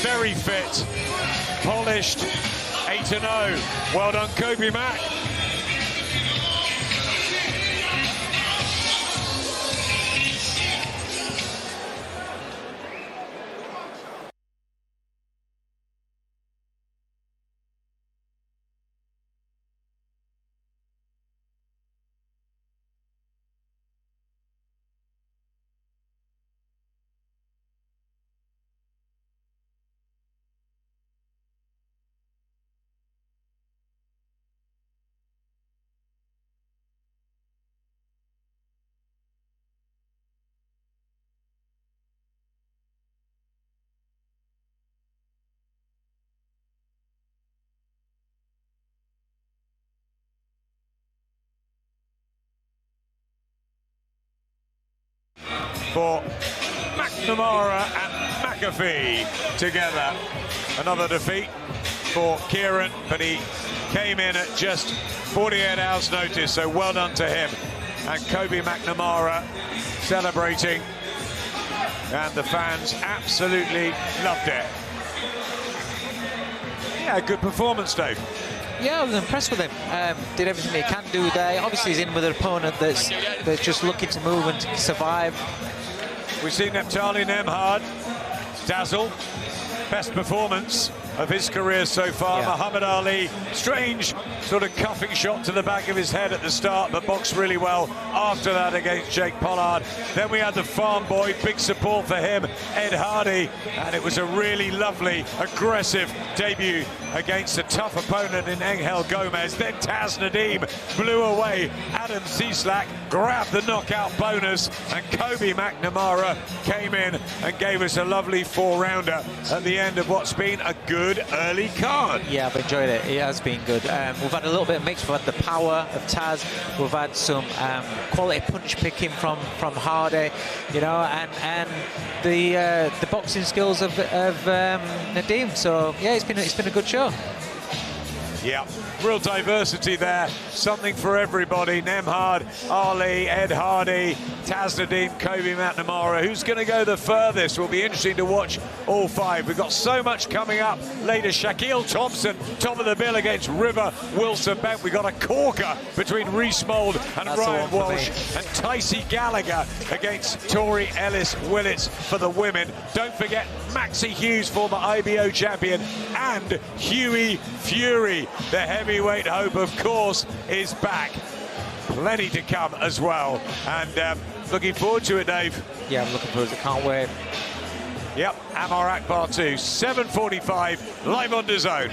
Very fit, polished, 8-0. Well done, Kobe Mack. For McNamara and McAfee together. Another defeat for Kieran, but he came in at just 48 hours notice, so well done to him. And Kobe McNamara celebrating, and the fans absolutely loved it. Yeah, good performance, Dave. Yeah, I was impressed with him. Did everything he can do there. Obviously, he's in with an opponent that's just looking to move and to survive. We've seen Neptali Nemhard dazzle. Best performance of his career so far. Yeah. Muhammad Ali, strange sort of cuffing shot to the back of his head at the start, but boxed really well after that against Jake Pollard. Then we had the farm boy, big support for him, Ed Hardy, and it was a really lovely, aggressive debut against a tough opponent in Angel Gomez. Then Taz Nadeem blew away Adam Cieslak, grabbed the knockout bonus, and Kobe McNamara came in and gave us a lovely 4-rounder at the end of what's been a good early card. Yeah, I've enjoyed it. It has been good. We've had a little bit of mix. We've had the power of Taz. We've had some quality punch picking from Hardy, you know, and the boxing skills of Nadeem. So yeah, it's been a good show. Yeah, real diversity there. Something for everybody. Nemhard, Ali, Ed Hardy, Taz Nadeem, Kobe McNamara. Who's going to go the furthest? Will be interesting to watch all five. We've got so much coming up later. Shakiel Thompson, top of the bill against River Wilson Bent. We've got a corker between Reese Mould and That's Ryan Walsh. And Tycee Gallagher against Tori Ellis Willits for the women. Don't forget Maxie Hughes, former IBO champion, and Hughie Fury, the heavyweight hope, of course, is back. Plenty to come as well, and looking forward to it, Dave. Yeah, I'm looking forward to it. Can't wait. Yep, Amar Akbar 2, 7:45, live on DAZN.